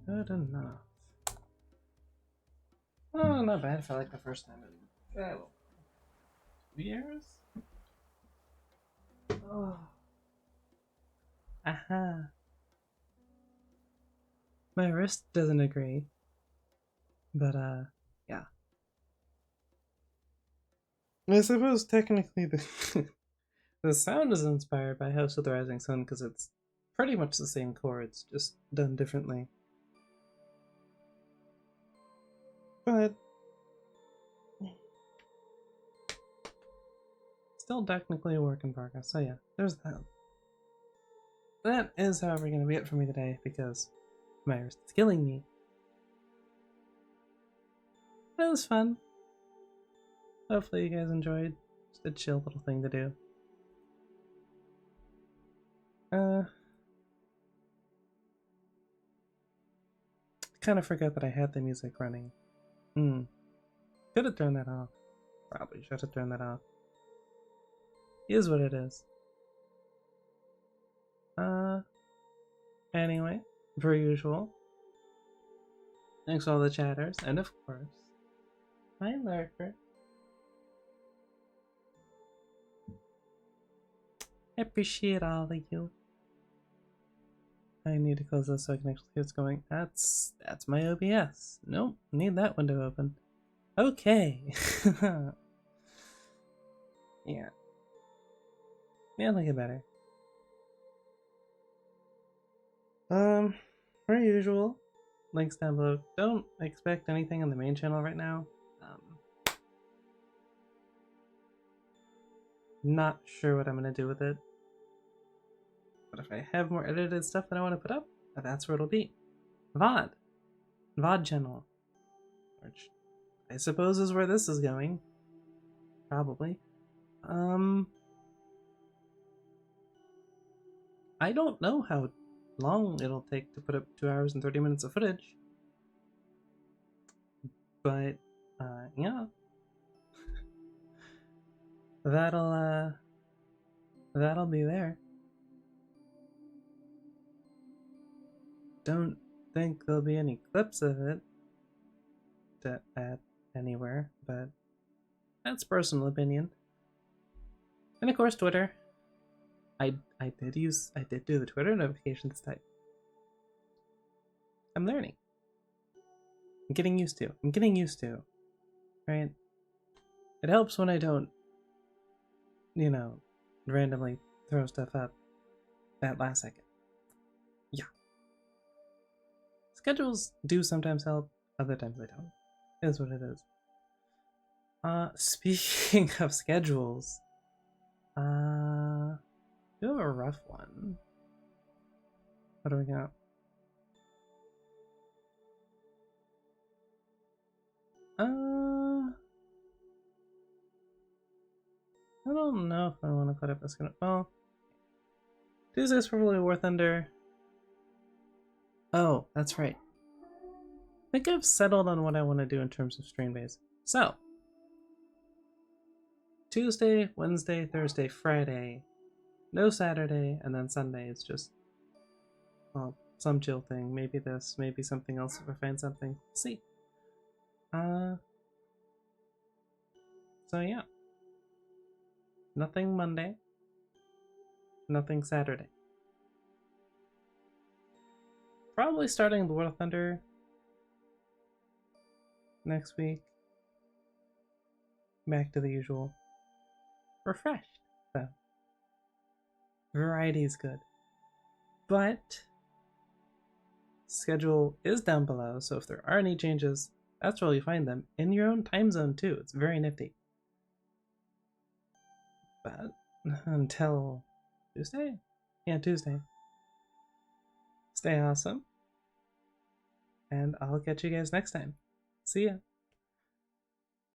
Good enough. Oh, not bad. I felt like the first time in 2 years. Oh. Aha. My wrist doesn't agree. But, yeah. I suppose technically the, the sound is inspired by House of the Rising Sun because it's pretty much the same chords, just done differently. But still technically a work in progress. So yeah, there's that. That is, however, going to be it for me today because my wrist is killing me. It was fun. Hopefully you guys enjoyed. Just a chill little thing to do. Kind of forgot that I had the music running. Could have turned that off. Probably should have turned that off. Is what it is. Anyway, per usual. Thanks to all the chatters, and of course, my lurker. I appreciate all of you. I need to close this so I can actually see what's going. That's my OBS. Nope, need that window open. Okay. Yeah. Yeah, I'll get better. Per usual, links down below. Don't expect anything on the main channel right now. Not sure what I'm gonna do with it. But if I have more edited stuff that I want to put up, that's where it'll be. VOD channel. Which I suppose is where this is going. Probably. I don't know how long it'll take to put up 2 hours and 30 minutes of footage. But, yeah. That'll be there. Don't think there'll be any clips of it at anywhere, but that's personal opinion. And of course, Twitter. I did do the Twitter notifications type. I'm learning. I'm getting used to. Right? It helps when I don't, randomly throw stuff up that last second. Yeah. Schedules do sometimes help, other times they don't. It is what it is. Speaking of schedules, we have a rough one. What do we got? I don't know if I want to put up this. Well, Tuesday's probably War Thunder. Oh, that's right. I think I've settled on what I want to do in terms of stream days. So, Tuesday, Wednesday, Thursday, Friday, no Saturday, and then Sunday is just, well, some chill thing. Maybe this, maybe something else if I find something. See. So yeah. Nothing Monday. Nothing Saturday. Probably starting the War Thunder next week. Back to the usual. Refreshed, though. Variety is good. But schedule is down below, so if there are any changes, that's where you find them. In your own time zone, too. It's very nifty. But until Tuesday? Yeah, Tuesday. Stay awesome. And I'll catch you guys next time. See ya.